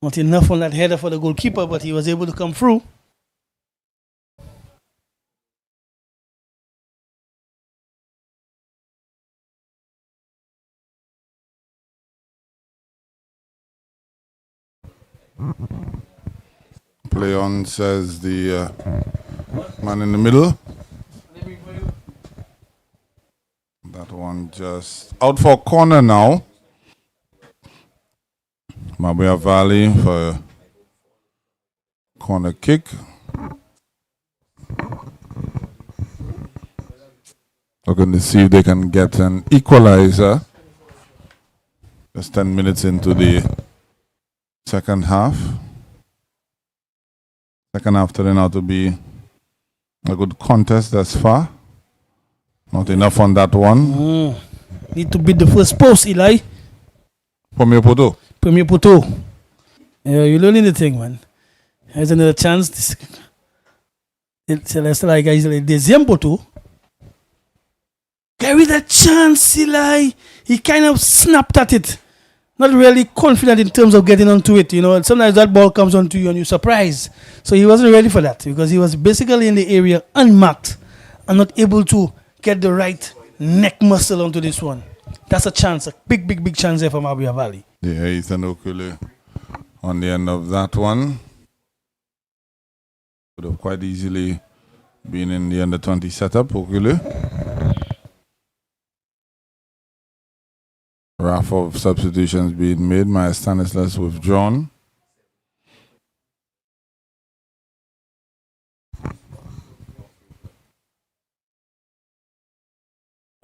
S1: Not enough on that header for the goalkeeper, but he was able to come through.
S2: Play on, says the man in the middle. That one just out for corner now. Mabouya Valley for a corner kick. Looking to see if they can get an equalizer. Just 10 minutes into the second half. Second half turning out to be a good contest thus far. Not enough on that one.
S1: Need to beat the first post, Eli.
S2: Premier Poto.
S1: Premier Poto. Yeah, you're learning the thing, man. There's another chance. Celeste like guys like deuxième Poto. Carry that chance, Eli. He kind of snapped at it. Not really confident in terms of getting onto it, you know. And sometimes that ball comes onto you and you're surprised. So he wasn't ready for that because he was basically in the area unmarked and not able to get the right neck muscle onto this one. That's a chance, a big chance there for Mabouya Valley.
S2: Yeah, Ethan Okule on the end of that one. Could have quite easily been in the under 20 setup, Okule. Raft of substitutions being made. Maya Stanislas withdrawn.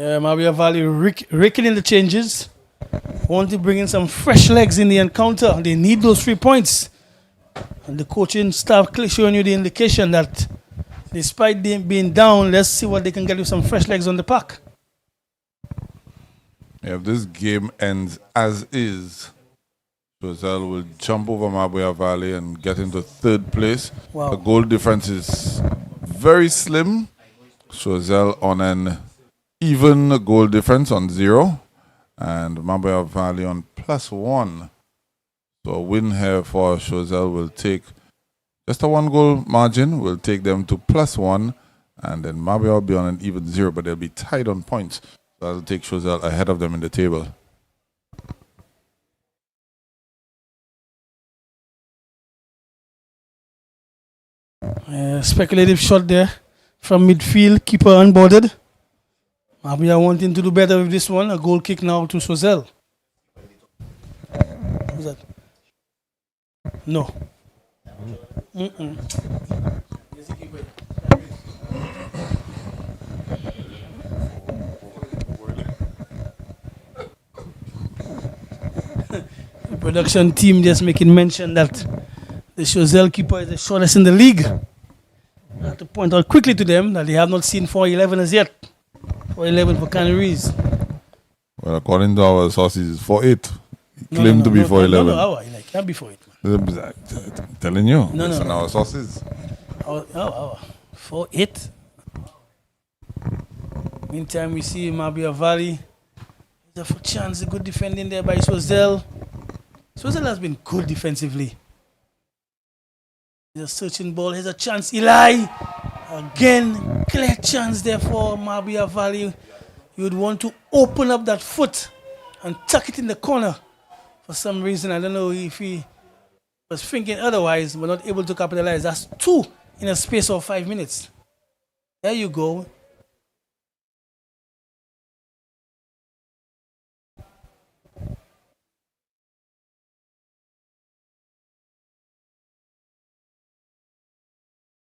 S1: Mabouya Valley raking in the changes. Want to bring in some fresh legs in the encounter. They need those 3 points. And the coaching staff showing you the indication that despite them being down, let's see what they can get with some fresh legs on the pack.
S2: If this game ends as is, Choiseul will jump over Mabouya Valley and get into third place.
S1: Wow.
S2: The goal difference is very slim. Choiseul on an even goal difference on 0. And Mabouya Valley on +1. So a win here for Choiseul will take just a 1 goal margin, will take them to +1. And then Mabouya will be on an even 0, but they'll be tied on points. That'll take Choiseul ahead of them in the table.
S1: Speculative shot there from midfield, keeper unboarded. Mabouya wanting to do better with this one. A goal kick now to Choiseul. Who's that? No. The production team just making mention that the Choiseul keeper is the shortest in the league. I have to point out quickly to them that they have not seen 4'11 as yet. 4'11 for Canaries.
S2: Well, according to our sources, it's 4'8. He claimed to be 4'11.
S1: No, it can't be 4'8.
S2: I'm telling you, based on our sources.
S1: 4'8. Meantime, we see Mabouya Valley. There's a chance, a good defending there by Choiseul. Choiseul has been good defensively. There's a searching ball. Here's a chance. Eli. Again, clear chance there for Mabouya Valley. You would want to open up that foot and tuck it in the corner. For some reason, I don't know if he was thinking otherwise, but not able to capitalize. That's 2 in a space of 5 minutes. There you go.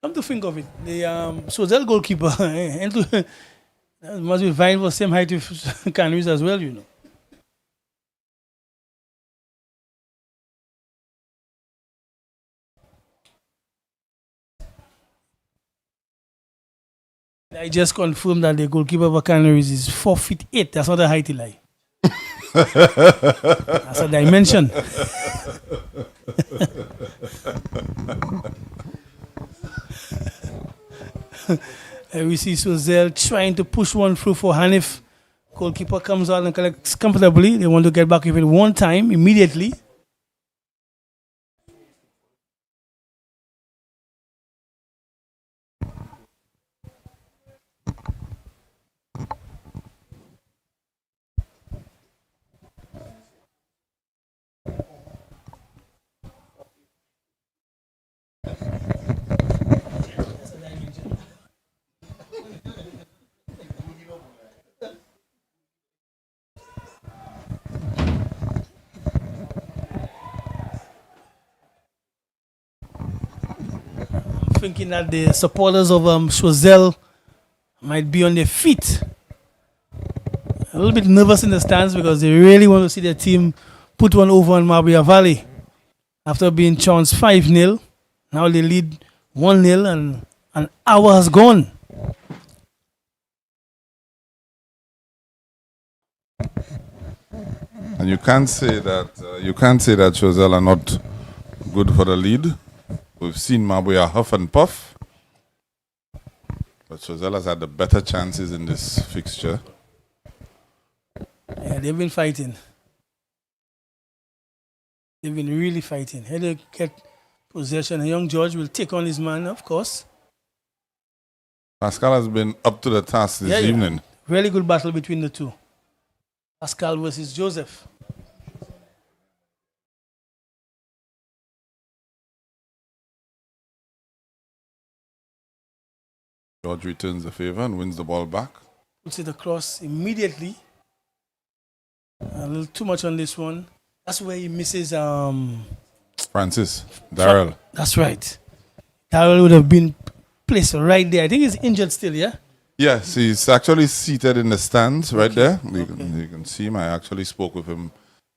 S1: Come to think of it, the Choiseul goalkeeper must be vying for the same height with Canaries as well, you know. I just confirmed that the goalkeeper for Canaries is 4'8". That's not a height, Eli. That's a dimension. We see Choiseul trying to push one through for Hanif. Goalkeeper comes out and collects comfortably. They want to get back with it one time immediately. thinking that the supporters of Choiseul might be on their feet. A little bit nervous in the stands because they really want to see their team put one over on Mabouya Valley. After being trounced 5-0, now they lead 1-0 and an hour has gone.
S2: And you can't say that Choiseul are not good for the lead. We've seen Mabouya huff and puff, but Choiseul has had the better chances in this fixture.
S1: Yeah, they've been fighting. They've been really fighting. Here they get possession. Young George will take on his man, of course.
S2: Pascal has been up to the task this evening.
S1: Really good battle between the two. Pascal versus Joseph.
S2: George returns the favor and wins the ball back.
S1: Puts it across immediately. A little too much on this one. That's where he misses
S2: Francis, Darrell.
S1: That's right. Darrell would have been placed right there. I think he's injured still, yeah?
S2: Yes, he's actually seated in the stands right there. You can see him. I actually spoke with him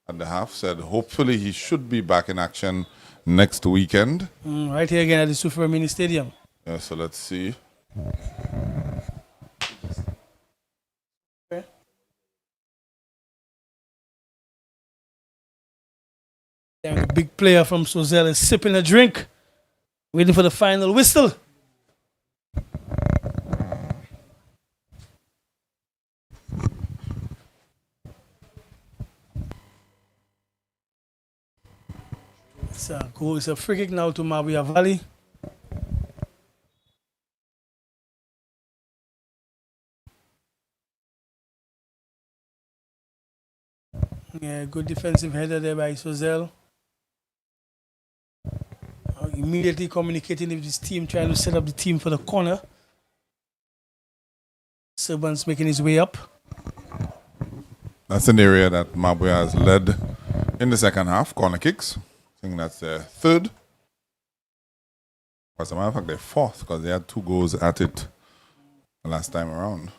S2: at the half. Said hopefully he should be back in action next weekend.
S1: Right here again at the Sufra Mini Stadium.
S2: Yeah, so let's see.
S1: Okay. And the big player from Choiseul is sipping a drink, waiting for the final whistle. It's a goal. It's a free kick now to Mabouya Valley. Yeah, good defensive header there by Choiseul. Immediately communicating with his team, trying to set up the team for the corner. Servant's making his way up.
S2: That's an area that Mabouya has led in the second half, corner kicks. I think that's their third. As a matter of fact, their fourth, because they had 2 goals at it the last time around.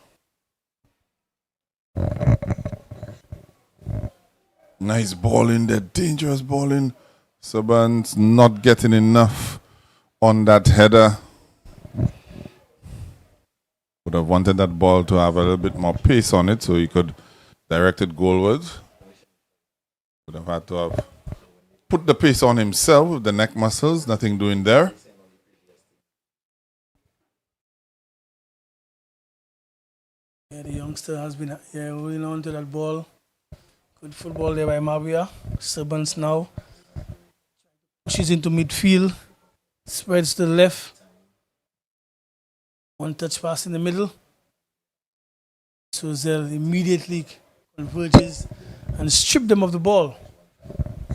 S2: Nice ball in there, dangerous ball in. Servant's not getting enough on that header. Would have wanted that ball to have a little bit more pace on it so he could direct it goalwards. Would have had to have put the pace on himself with the neck muscles, nothing doing there.
S1: Yeah, the youngster has been holding on to that ball. Good football there by Mabouya. Servants now pushes into midfield, spreads to the left. One touch pass in the middle. Choiseul immediately converges and strip them of the ball.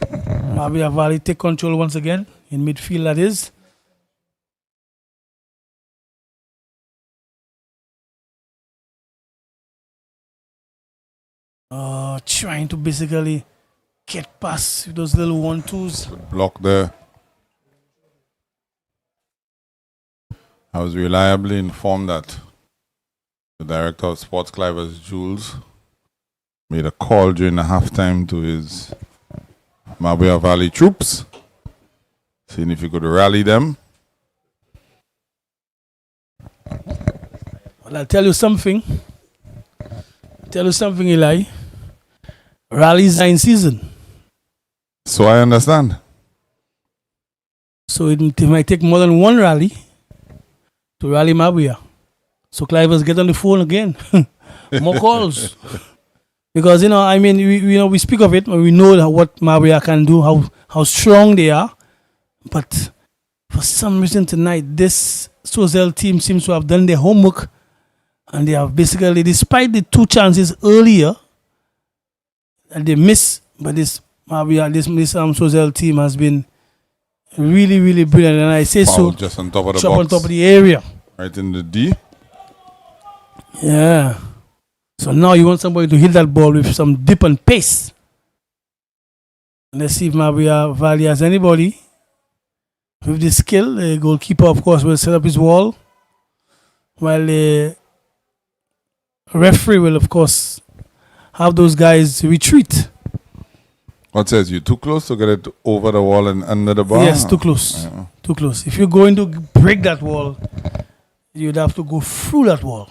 S1: Mabouya Valley take control once again in midfield, that is. Trying to basically get past those little 1-2s.
S2: Good block there. I was reliably informed that the director of Sports Clivers, Jules, made a call during the halftime to his Mabouya Valley troops, seeing if he could rally them.
S1: Well, I'll tell you something. Eli. Rallies are in season.
S2: So I understand.
S1: So it might take more than one rally to rally Mabouya. So Clivers get on the phone again. More calls. Because, we speak of it, and we know what Mabouya can do, how strong they are. But for some reason tonight, this Choiseul team seems to have done their homework. And they have basically, despite the 2 chances earlier, that they missed, but this Choiseul team has been really, really brilliant. And I say
S2: Foul
S1: so.
S2: Just on top of the
S1: box.
S2: box.
S1: On top of the area.
S2: Right in the D.
S1: Yeah. So now you want somebody to hit that ball with some dip and pace. Let's see if Mabouya Valley has anybody. With this skill, the goalkeeper, of course, will set up his wall, while the referee will, of course, have those guys retreat.
S2: What says you too close to get it over the wall and under the bar?
S1: Yes, too close.
S2: Yeah.
S1: Too close. If you're going to break that wall, you'd have to go through that wall.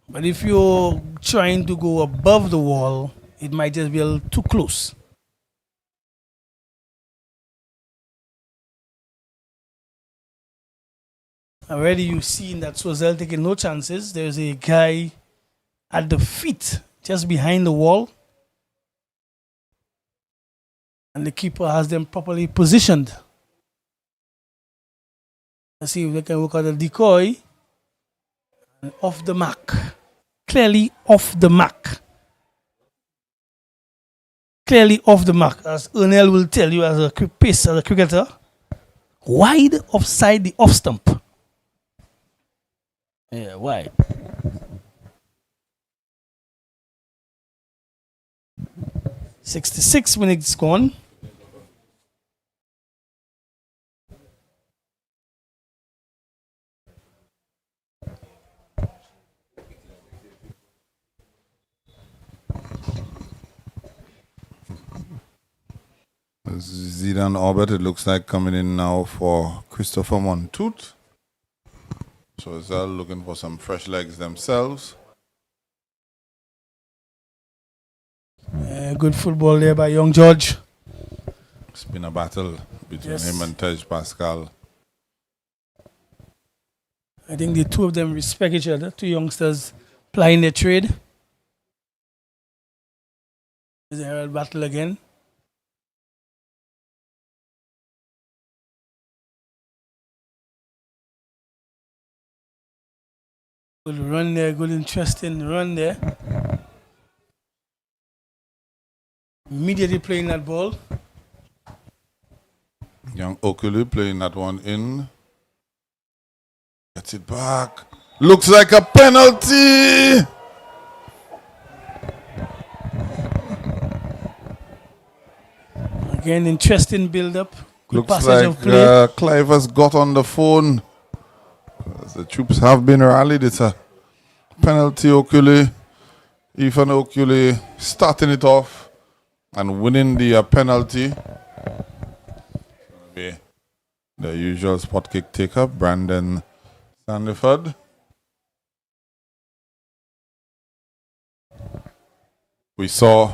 S1: But if you're trying to go above the wall, it might just be a little too close. Already you've seen that Choiseul taking no chances. There's a guy at the feet, just behind the wall. And the keeper has them properly positioned. Let's see if they can work out a decoy. And off the mark. Clearly off the mark. Clearly off the mark. As Ernell will tell you as a pace, as a cricketer. Wide offside the off stump. Yeah, wide. "66 minutes gone.
S2: Zidane Orbit, it looks like coming in now for Christopher Montoute. Choiseul looking for some fresh legs themselves.
S1: Good football there by young George.
S2: It's been a battle between
S1: Yes.
S2: him and Tej Pascal.
S1: I think the two of them respect each other. Two youngsters plying their trade. There's a battle again. Good run there, good interesting run there. Immediately playing that ball.
S2: Young Okulu playing that one in. Gets it back. Looks like a penalty.
S1: Again, interesting build-up. Good
S2: Looks
S1: passage
S2: like
S1: of play.
S2: Clive has got on the phone. The troops have been rallied. It's a penalty. Okulu. Ethan Okulu starting it off and winning the penalty. The usual spot kick taker, Brandon Sandiford. We saw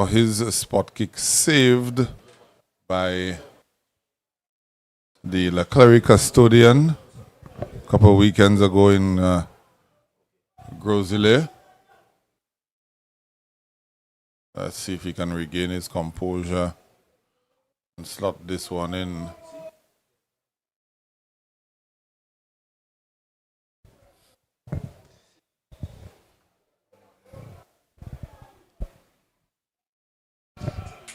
S2: his spot kick saved by the Leclerc custodian a couple of weekends ago in Grosile. Let's see if he can regain his composure and slot this one in.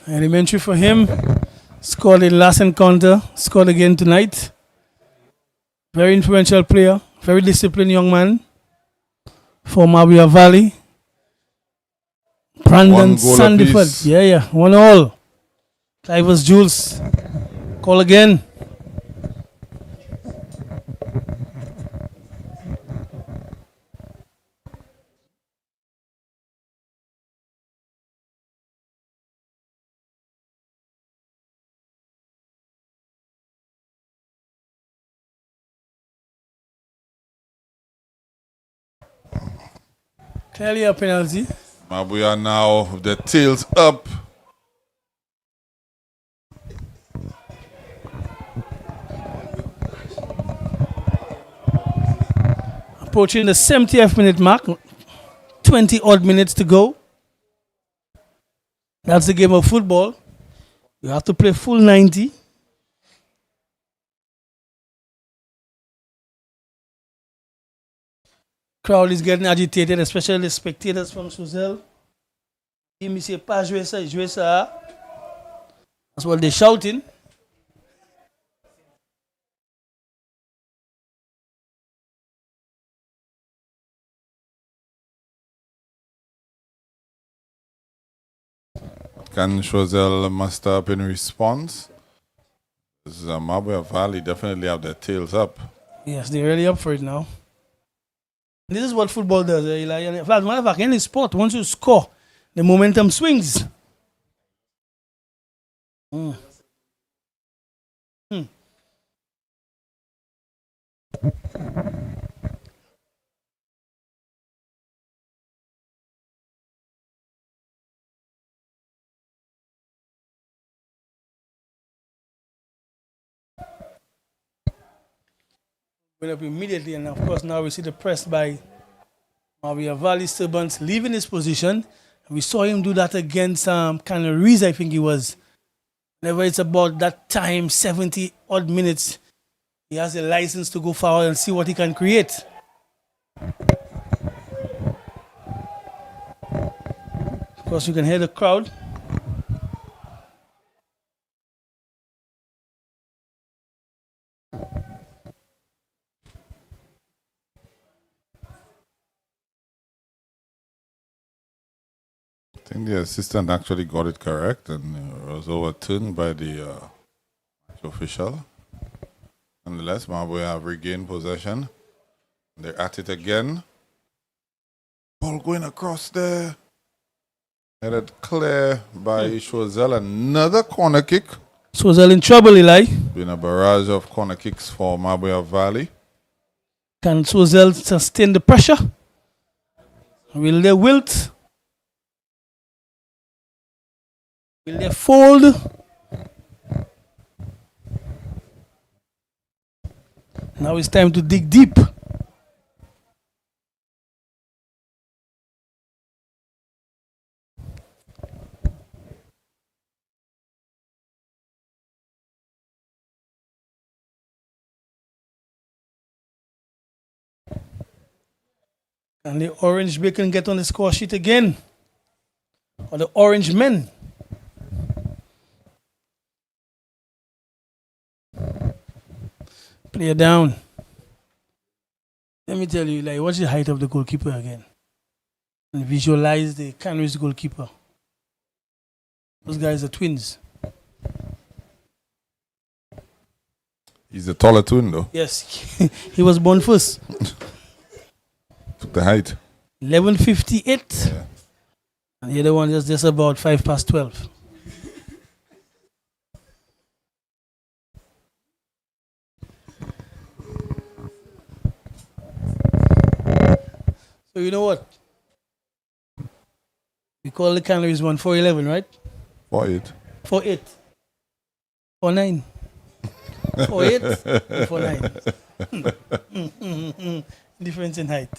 S1: Elementary for him. Scored in last encounter. Scored again tonight. Very influential player. Very disciplined young man. For Mabouya Valley. Brandon Sandiford. Yeah. 1-1. Clivers Jules. Call again. Clearly a penalty.
S2: Mabouya now with the tails up.
S1: Approaching the 70th minute mark. 20 odd minutes to go. That's the game of football. You have to play full 90. Crowd is getting agitated, especially the spectators from Choiseul. Ils ne pas jouer ça, jouer ça. That's what they're shouting.
S2: Can Choiseul muster up in response? This is Mabouya Valley definitely have their tails up.
S1: Yes, they're really up for it now. This is what football does. Like, in fact, matter of fact, any sport, once you score, the momentum swings. Mm. Hmm. Went up immediately, and of course, now we see the press by Mabouya Valley Servants leaving his position. We saw him do that against Canaries, I think he was. Whenever it's about that time, 70 odd minutes, he has a license to go forward and see what he can create. Of course, you can hear the crowd.
S2: I think the assistant actually got it correct and was overturned by the official. Nonetheless, Mabouya have regained possession. They're at it again. Ball going across there. Headed clear by Choiseul. Another corner kick.
S1: Choiseul in trouble, Eli.
S2: Been a barrage of corner kicks for Mabouya Valley.
S1: Can Choiseul sustain the pressure? Will they wilt? Will they fold? Now it's time to dig deep. Can the Orange Bacon get on the score sheet again? Or the Orange Men? Player down. Let me tell you, like, what's the height of the goalkeeper again? And visualize the Canaries goalkeeper. Those guys are twins.
S2: He's a taller twin, though.
S1: Yes, he was born first.
S2: Took the height.
S1: 11:58.
S2: Yeah.
S1: And the other one is just about 12:05. So you know what? We call the Canaries 1-4-11, right?
S2: 4-8.
S1: 4-8. 4-9. 4-8. 4-9. Difference in height.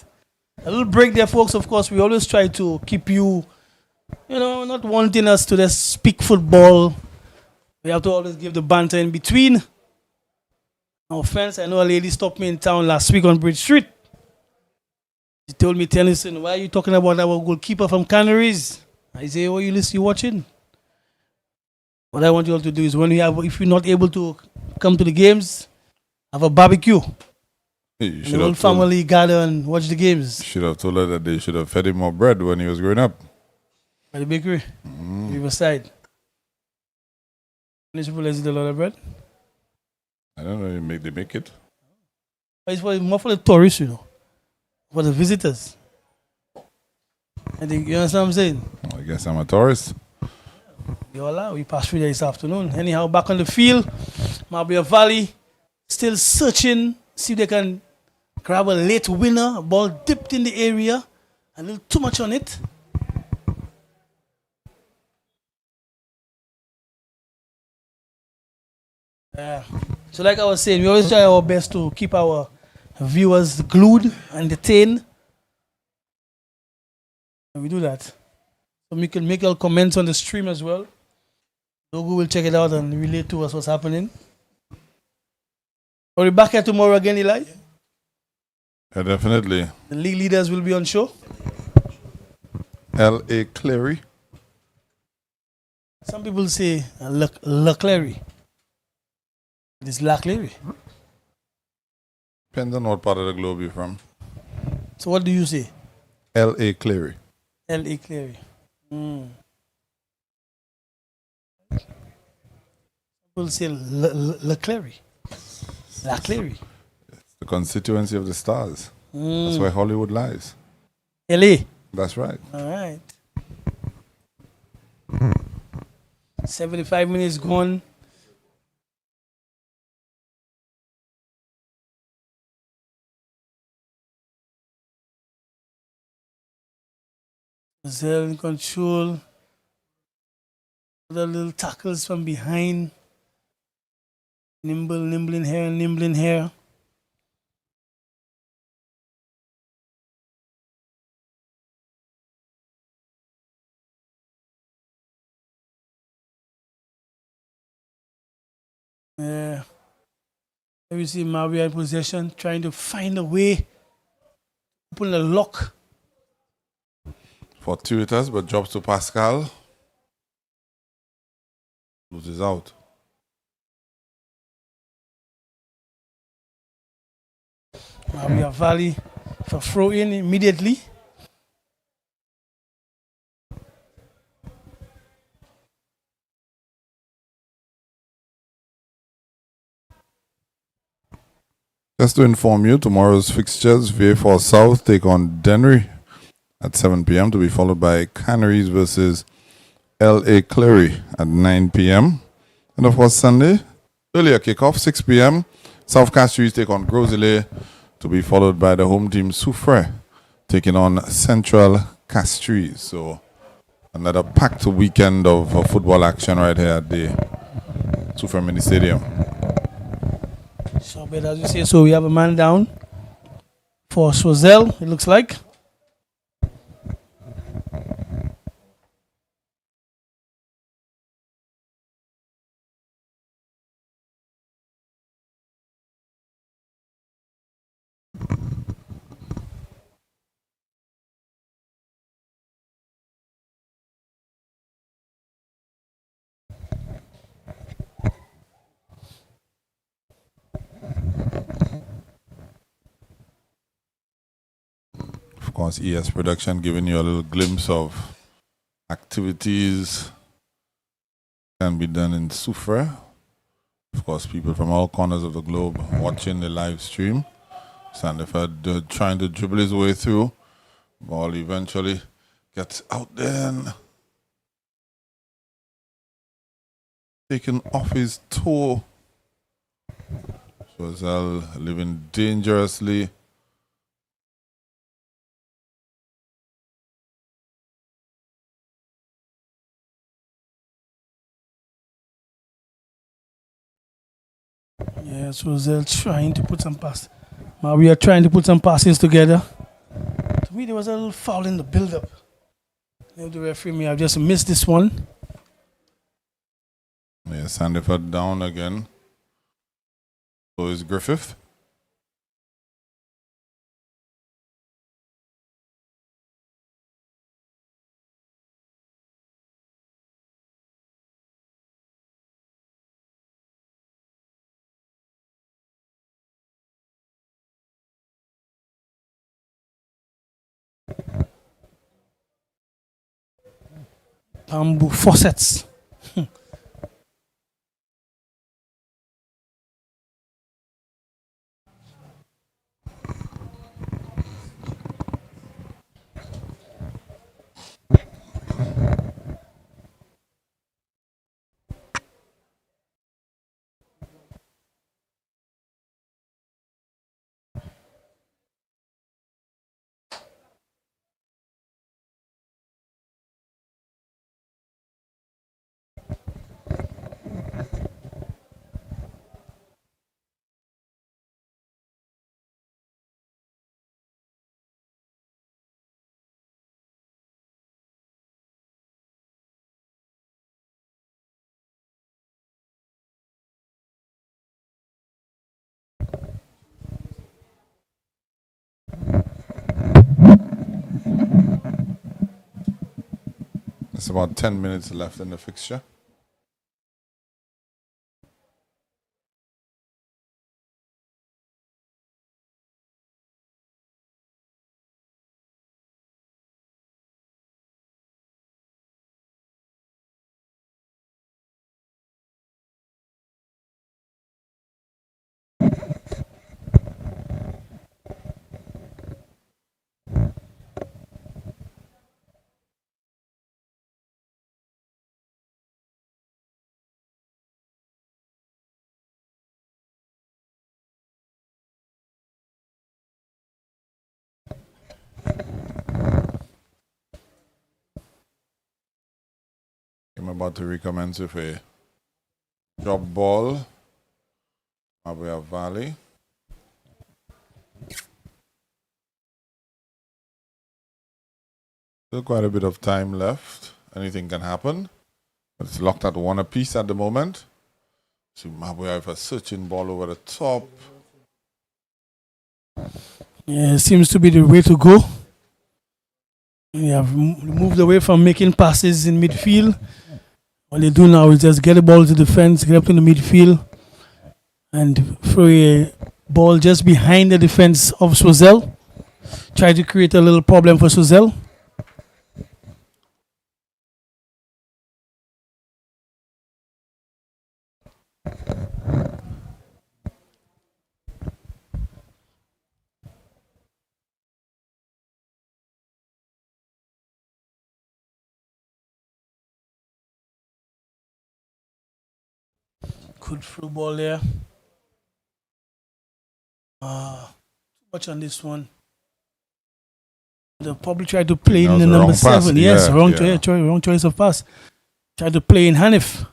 S1: A little break there, folks. Of course, we always try to keep you, not wanting us to just speak football. We have to always give the banter in between. No offense, I know a lady stopped me in town last week on Bridge Street. She told me, Tennyson, why are you talking about our goalkeeper from Canaries? I say, oh, you watching? What I want you all to do is if you're not able to come to the games, have a barbecue.
S2: You
S1: The whole family gather and watch the games.
S2: Should have told her that they should have fed him more bread when he was growing up.
S1: By the bakery, Riverside. These people eat a lot of bread.
S2: I don't know, they make it.
S1: But it's more for the tourists, for the visitors. I think, you understand what I'm saying?
S2: I guess I'm a tourist.
S1: We passed through there this afternoon. Anyhow, back on the field, Mabouya Valley still searching, see if they can grab a late winner. A ball dipped in the area, a little too much on it. So like I was saying, we always try our best to keep our viewers glued, entertained. And we do that. So we can make our comments on the stream as well. Logo will check it out and relate to us what's happening. Are we back here tomorrow again, Eli?
S2: Yeah, definitely.
S1: The league leaders will be on show.
S2: L.A. Cleary.
S1: Some people say La Cleary. It is La Cleary.
S2: Depends on what part of the globe you're from.
S1: So what do you say?
S2: L.A. Cleary.
S1: L.A. Cleary. People We'll say Leclerc. Leclerc.
S2: The constituency of the stars. That's where Hollywood lies.
S1: LA.
S2: That's right.
S1: All right. 75 minutes gone. Choiseul in control. The little tackles from behind. Nimbling here. Yeah. You see Mabouya in possession, trying to find a way, open the lock.
S2: Fortuitous, but drops to Pascal. Loses out.
S1: Mabouya Valley for throw in immediately.
S2: Just to inform you, tomorrow's fixtures, VA4 South take on Dennery at 7 p.m. to be followed by Canaries versus L.A. Cleary at 9 p.m. And of course, Sunday, earlier kickoff, 6 p.m. South Castries take on Groselay to be followed by the home team Soufre taking on Central Castries. So another packed weekend of football action right here at the Soufre Mini Stadium.
S1: So, but as you say, so we have a man down for Choiseul, it looks like.
S2: Of course, ES Production giving you a little glimpse of activities can be done in Soufre. Of course, people from all corners of the globe watching the live stream. Sandiford trying to dribble his way through. Ball eventually gets out there and taken off his toe. Choiseul living dangerously.
S1: Yeah, Choiseul trying to put some pass. We are trying to put some passes together. To me, there was a little foul in the build-up. The referee may have just missed this one.
S2: Yeah, Sandiford down again. So is Griffith.
S1: Bamboo faucets.
S2: It's about 10 minutes left in the fixture. about to recommence with a drop ball. Mabouya Valley. Still quite a bit of time left. Anything can happen. But it's locked at 1 apiece at the moment. See Mabouya with a searching ball over the top.
S1: Yeah, it seems to be the way to go. We have moved away from making passes in midfield. What they do now is just get the ball to the defense, get up to the midfield, and throw a ball just behind the defense of Choiseul. Try to create a little problem for Choiseul. Good through ball there. Too much on this one. They'll probably try to play in the number 7. Yes, wrong choice of pass. Try to play in Hanif.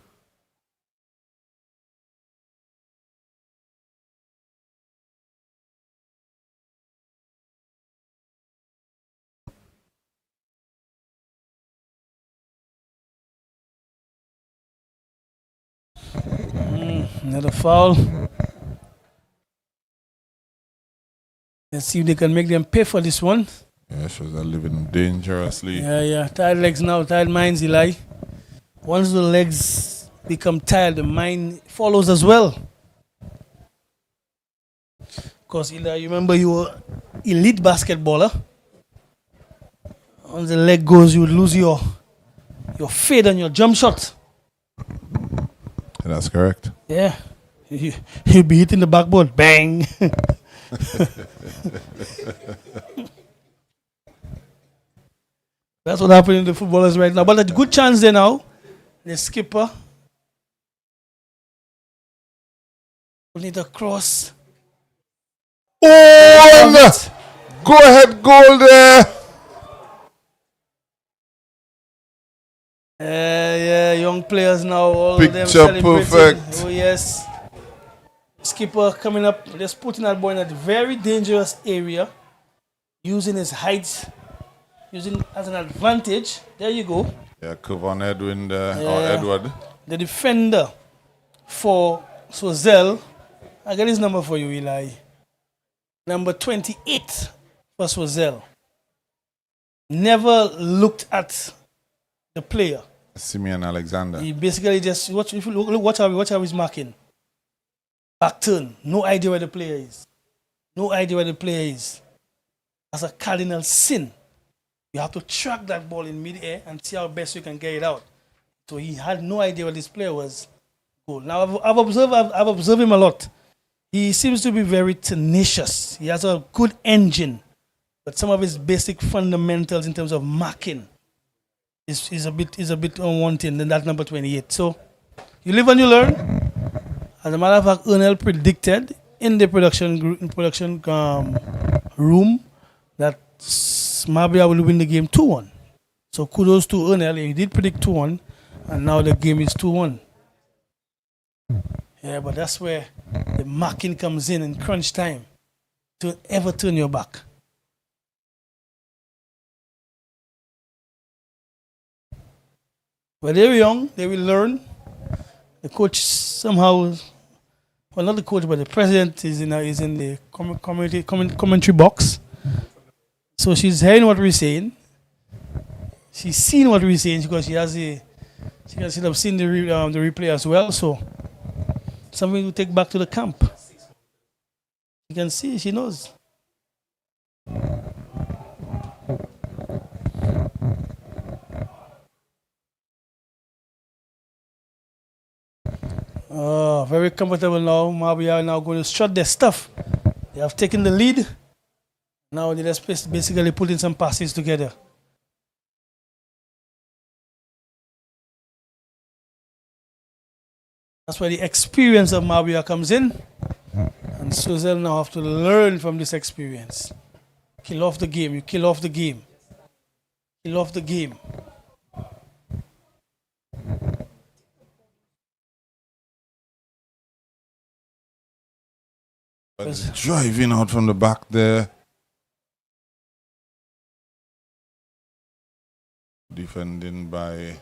S1: Another foul. Let's see if they can make them pay for this one.
S2: Yeah, Choiseul living dangerously.
S1: Yeah. Tired legs now, tired minds, Eli. Once the legs become tired, the mind follows as well. Because, Eli, you remember you were elite basketballer. Once the leg goes, you would lose your fade and your jump shot.
S2: That's correct.
S1: Yeah. He'll be hitting the backboard. Bang. That's what happened in the footballers right now. But a good chance there now. The skipper. Putting it across.
S2: Oh! Go ahead, goal there.
S1: Yeah, young players now, all
S2: Picture
S1: of them celebrating.
S2: perfect.
S1: Oh yes. Skipper coming up, just putting that ball in a very dangerous area, using his height, using as an advantage. There you go.
S2: Yeah, Kervin Edward or Edward.
S1: The defender for Choiseul. I got his number for you, Eli. Number 28 for Choiseul. Never looked at the player.
S2: Simeon Alexander.
S1: He basically just watch how he's marking. Back turn. No idea where the player is. No idea where the player is. That's a cardinal sin. You have to track that ball in mid-air and see how best you can get it out. So he had no idea where this player was. Cool. Now I've observed him a lot. He seems to be very tenacious. He has a good engine, but some of his basic fundamentals in terms of marking is a bit unwanting than that number 28. So you live and you learn. As a matter of fact, Ernel predicted in the production room that Mabouya will win the game 2-1. So kudos to Ernel. He did predict 2-1, and now the game is 2-1. Yeah, but that's where the marking comes in crunch time. Don't ever turn your back. But they're young, they will learn. The coach somehow, well, not the coach, but the president is in the commentary box. So she's hearing what we're saying. She's seen what we're saying because she has she has seen the replay as well. So something to take back to the camp. You can see, she knows. Oh, very comfortable now. Mabouya are now going to strut their stuff. They have taken the lead. Now they're just basically putting some passes together. That's where the experience of Mabouya comes in. And Choiseul now have to learn from this experience. Kill off the game. You kill off the game. Kill off the game.
S2: But it's driving out from the back there. Defending by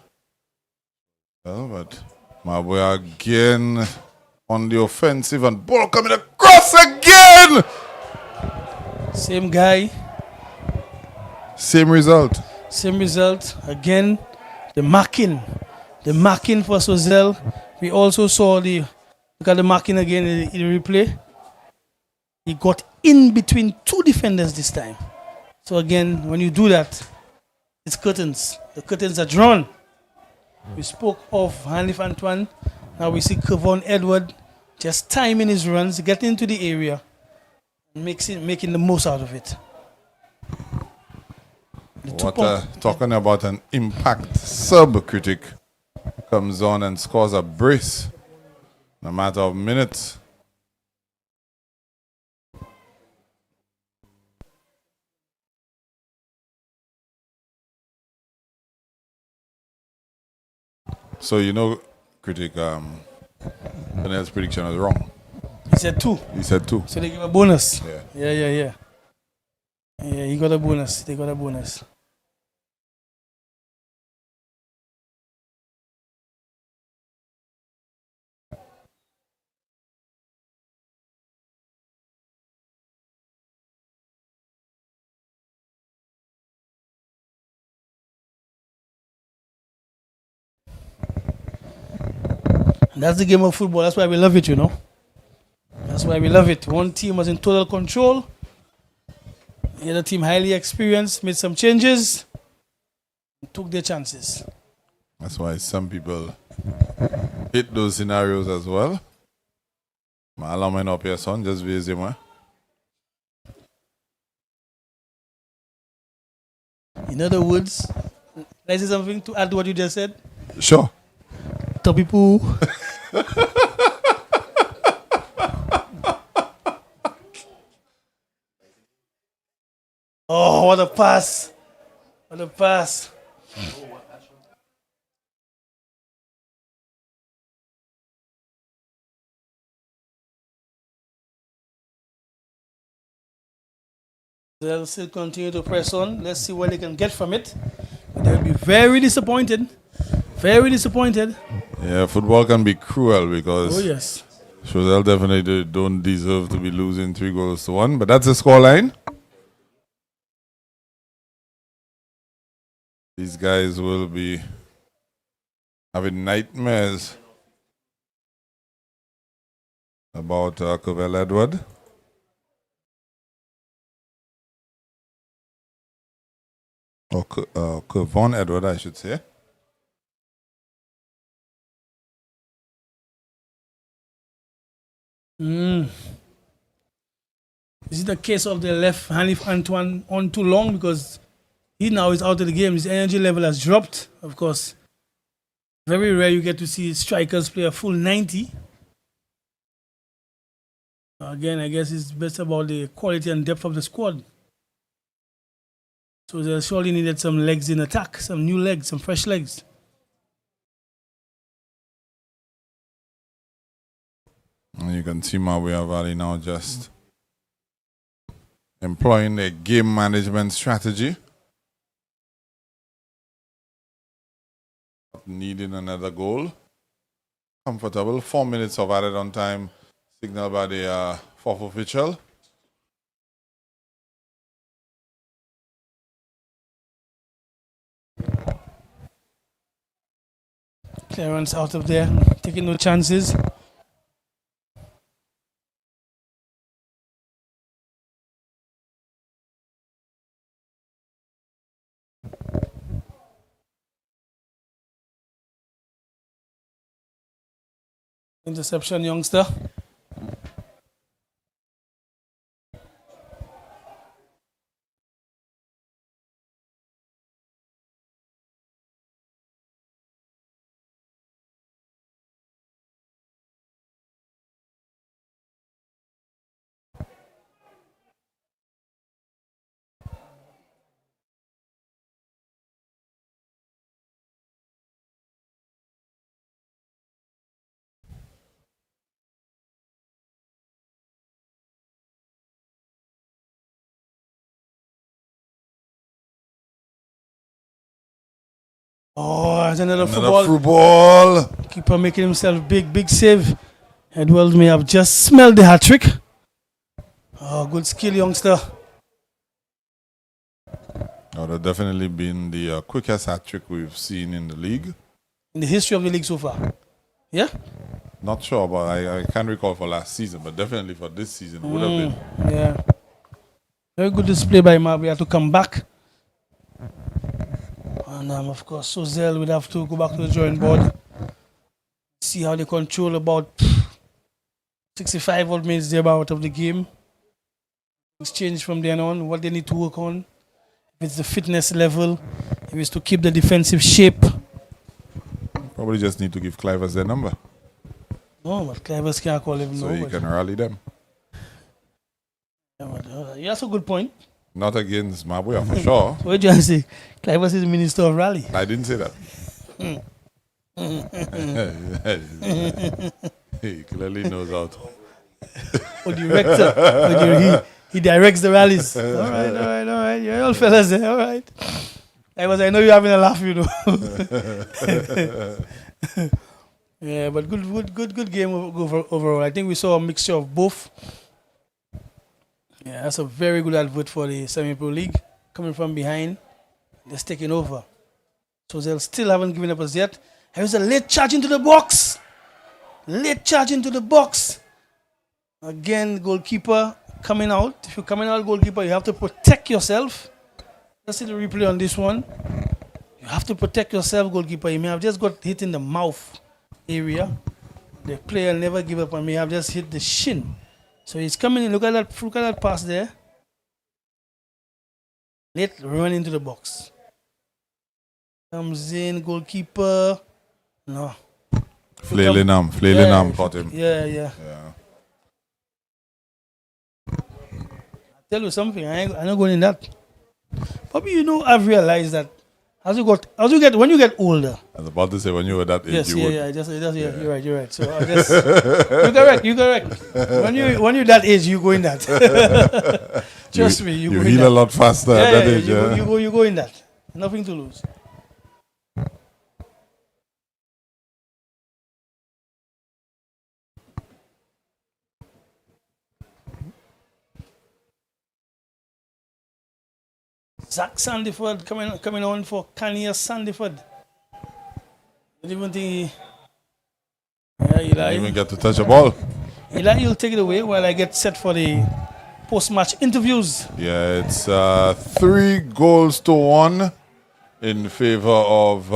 S2: but Mabouya again on the offensive and ball coming across again.
S1: Same guy.
S2: Same result.
S1: Same result. Again, the marking. The marking for Choiseul. We also saw look at the marking again in the replay. He got in between two defenders this time. So again, when you do that, it's curtains. The curtains are drawn. We spoke of Hanif Antoine. Now we see Kervin Edward just timing his runs, getting into the area, and making the most out of it.
S2: Talking about an impact sub, Critic comes on and scores a brace in a matter of minutes. So Critic, Daniel's prediction was wrong.
S1: He said 2.
S2: He said 2.
S1: So they give a bonus.
S2: Yeah.
S1: Yeah, he got a bonus. They got a bonus. And that's the game of football. That's why we love it, That's why we love it. One team was in total control. The other team highly experienced, made some changes, took their chances.
S2: That's why some people hit those scenarios as well. Allow me up here, son. Just visit me.
S1: In other words, can I say something to add to what you just said?
S2: Sure.
S1: Top people. Oh, what a pass. What a pass. They'll still continue to press on. Let's see what they can get from it. They'll be very disappointed. Very disappointed.
S2: Yeah, football can be cruel because Choiseul definitely don't deserve to be losing 3-1, but that's the scoreline. These guys will be having nightmares about Kervin Edward. Or Kervin Edward, I should say.
S1: Is it the case of the left Hanif Antoine on too long because he now is out of the game? His energy level has dropped. Of course, very rare you get to see strikers play a full 90. Again, I guess it's best about the quality and depth of the squad. So they surely needed some legs in attack, some new legs, some fresh legs.
S2: And you can see Mabouya Valley now just employing a game management strategy. Needing another goal. Comfortable. 4 minutes of added on time. Signal by the fourth official.
S1: Clearance out of there, taking no chances. Interception, youngster. Oh, that's another
S2: Through ball.
S1: Keeper making himself big save. Edward may have just smelled the hat trick. Oh, good skill, youngster.
S2: That would have definitely been the quickest hat trick we've seen in the league.
S1: In the history of the league so far. Yeah?
S2: Not sure, but I can't recall for last season, but definitely for this season it would have been.
S1: Yeah. Very good display by Mabouya to come back. And of course, Choiseul would have to go back to the drawing board. See how they control about 65 odd minutes thereabout of the game. Things change from then on, what they need to work on. If it's the fitness level, if it's to keep the defensive shape.
S2: Probably just need to give Clivers their number.
S1: No, but Clivers can't call him.
S2: So he can rally them.
S1: Yeah, that's a good point.
S2: Not against Mabouya, for sure.
S1: What did you trying to say? Clivers is the minister of rally.
S2: I didn't say that. He clearly knows how to.
S1: Oh, director. He directs the rallies. All right. You're all fellas there. All right. I know you're having a laugh, you know. Yeah, but good game overall. I think we saw a mixture of both. Yeah, that's a very good advert for the Semi-Pro League. Coming from behind, just taking over. So they'll still haven't given up as yet. There's a late charge into the box. Again, goalkeeper coming out. If you're coming out, goalkeeper, you have to protect yourself. Let's see the replay on this one. You have to protect yourself, goalkeeper. You may have just got hit in the mouth area. The player never give up and may have just hit the shin. So he's coming in. Look at that pass there. Late run into the box. Comes in, goalkeeper. No.
S2: Flailing arm caught him.
S1: Yeah. I'll tell you something, I'm not going in that. Probably I've realized that when you get older.
S2: I was about to say when you were that age,
S1: yes,
S2: you would.
S1: Yeah, you're right. So I just you're correct. When you're that age, you go in that. Trust me, you go in that.
S2: You heal a lot faster at that age.
S1: You go in that. Nothing to lose. Zach Sandiford coming on for Kanye Sandiford. I didn't even think Eli.
S2: Didn't even get to touch a ball.
S1: Eli, you'll take it away while I get set for the post-match interviews.
S2: Yeah, it's 3-1 in favor of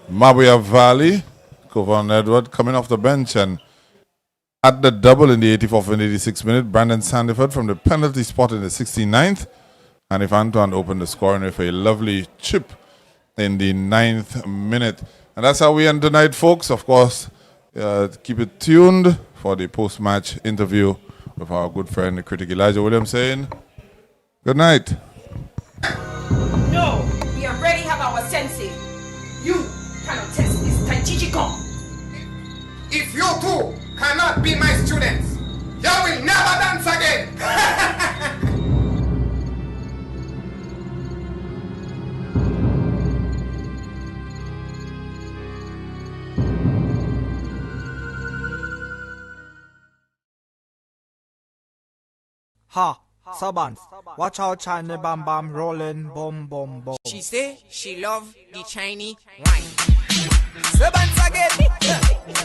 S2: Mabouya Valley. Kervin Edward coming off the bench and at the double in the 84th and 86th minute, Brandon Sandiford from the penalty spot in the 69th. And if Antoine opened the scoring with a lovely chip in the 9th minute. And that's how we end tonight, folks. Of course, keep it tuned for the post-match interview with our good friend, the critic Elijah Williams, saying good night.
S3: No, we already have our sensei. You cannot test this Taichichikon.
S4: If you two cannot be my students, you will never dance again.
S5: Ha, Saban. Watch out, China bam bam rolling, boom boom boom.
S3: She say she love the Chinese wine.
S4: Servants again.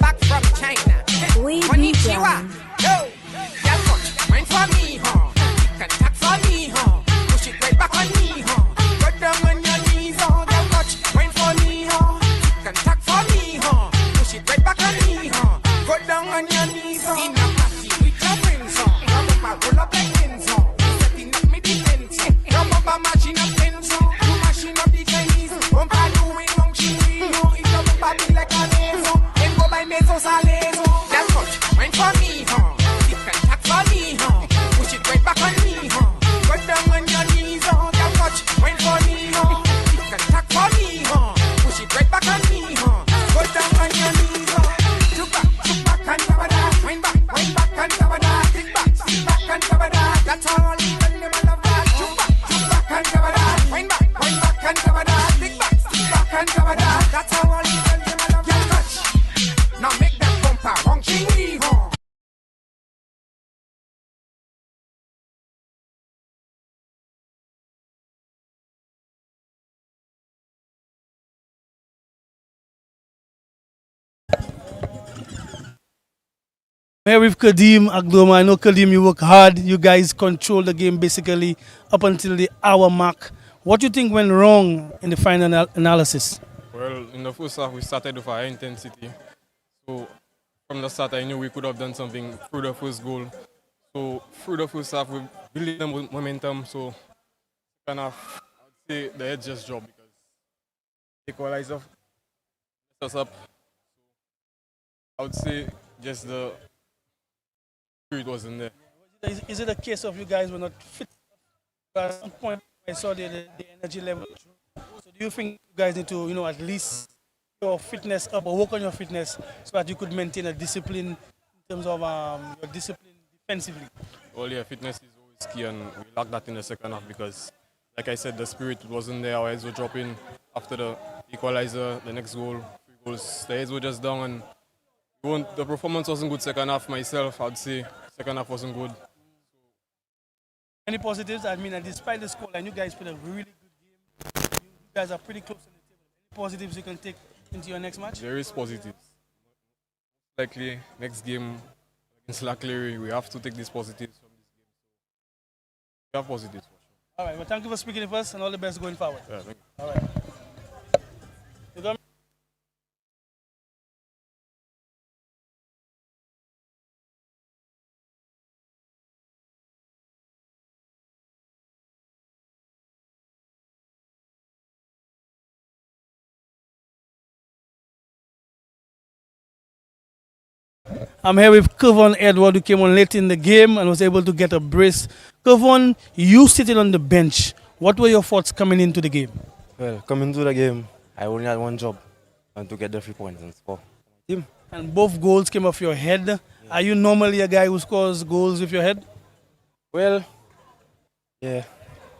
S3: Back from China. Konnichiwa. Yo, girl, touch wine for me, huh? Can tap for me, huh? Push it right back on me, huh? Go down on your knees, huh? Girl, touch wine for me, huh? Can tap for me, huh? Push it right back on me, huh? Go down on your knees, huh? In a party with your friends, huh? Roll up like pins, huh? Setting up me defense, huh? Your bumper mashing up pins, huh? You mashing up the Chinese, bumper doing long chili, huh? It's your bumper be like a laser, then go by meso saleso. Girl, touch wine for me, huh?
S1: Here with Kadeem Agdoma. I know Kadeem, you work hard. You guys control the game basically up until the hour mark. What do you think went wrong in the final analysis?
S6: Well, in the first half, we started with high intensity. So from the start, I knew we could have done something through the first goal. So through the first half, we built the momentum. So kind of, I'd say the head just dropped because equalizer messed us up. I would say just the spirit wasn't there.
S1: Is it a case of you guys were not fit? At some point, I saw the energy level. So do you think you guys need to, at least your fitness up or work on your fitness so that you could maintain a discipline in terms of your discipline defensively?
S6: Well, yeah, fitness is always key, and we lacked that in the second half because, like I said, the spirit wasn't there. Our heads were dropping after the equalizer, the next goal, 3 goals. The heads were just down, and the performance wasn't good second half. Myself, I'd say second half wasn't good.
S1: Any positives? I mean, despite the scoreline, you guys played a really good game. You guys are pretty close to the table. Any positives you can take into your next match?
S6: There is positives. Likely, next game against Laclery, we have to take these positives from this game. We have positives for sure.
S1: All right, well, thank you for speaking to us and all the best going forward.
S6: Yeah, thank you.
S1: All right. I'm here with Kervin Edward, who came on late in the game and was able to get a brace. Kervin, you sitting on the bench. What were your thoughts coming into the game?
S7: Well, coming to the game, I only had one job, and to get the 3 points and score. Team.
S1: And both goals came off your head. Yeah. Are you normally a guy who scores goals with your head?
S7: Well, yeah.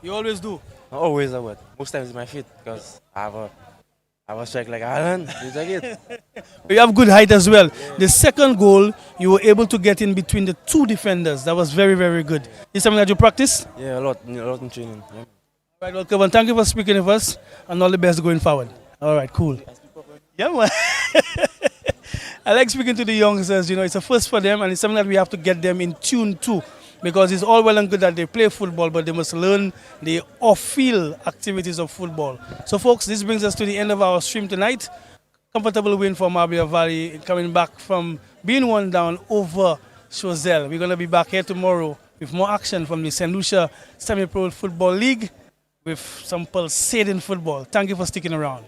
S1: You always do?
S7: Not always, but most times with my feet, because I have a strike like Alan. You take it.
S1: You have good height as well. Yeah. The second goal, you were able to get in between the 2 defenders. That was very, very good. Is something that you practice?
S7: Yeah, a lot in training. Yeah.
S1: All right, well, Kervin, thank you for speaking with us, and all the best going forward. All right, cool. Yeah, man. I like speaking to the youngsters. It's a first for them, and it's something that we have to get them in tune to, because it's all well and good that they play football, but they must learn the off-field activities of football. So, folks, this brings us to the end of our stream tonight. Comfortable win for Mabouya Valley, coming back from being 1 down over Choiseul. We're going to be back here tomorrow with more action from the St. Lucia Semi-Pro Football League with some pulsating football. Thank you for sticking around.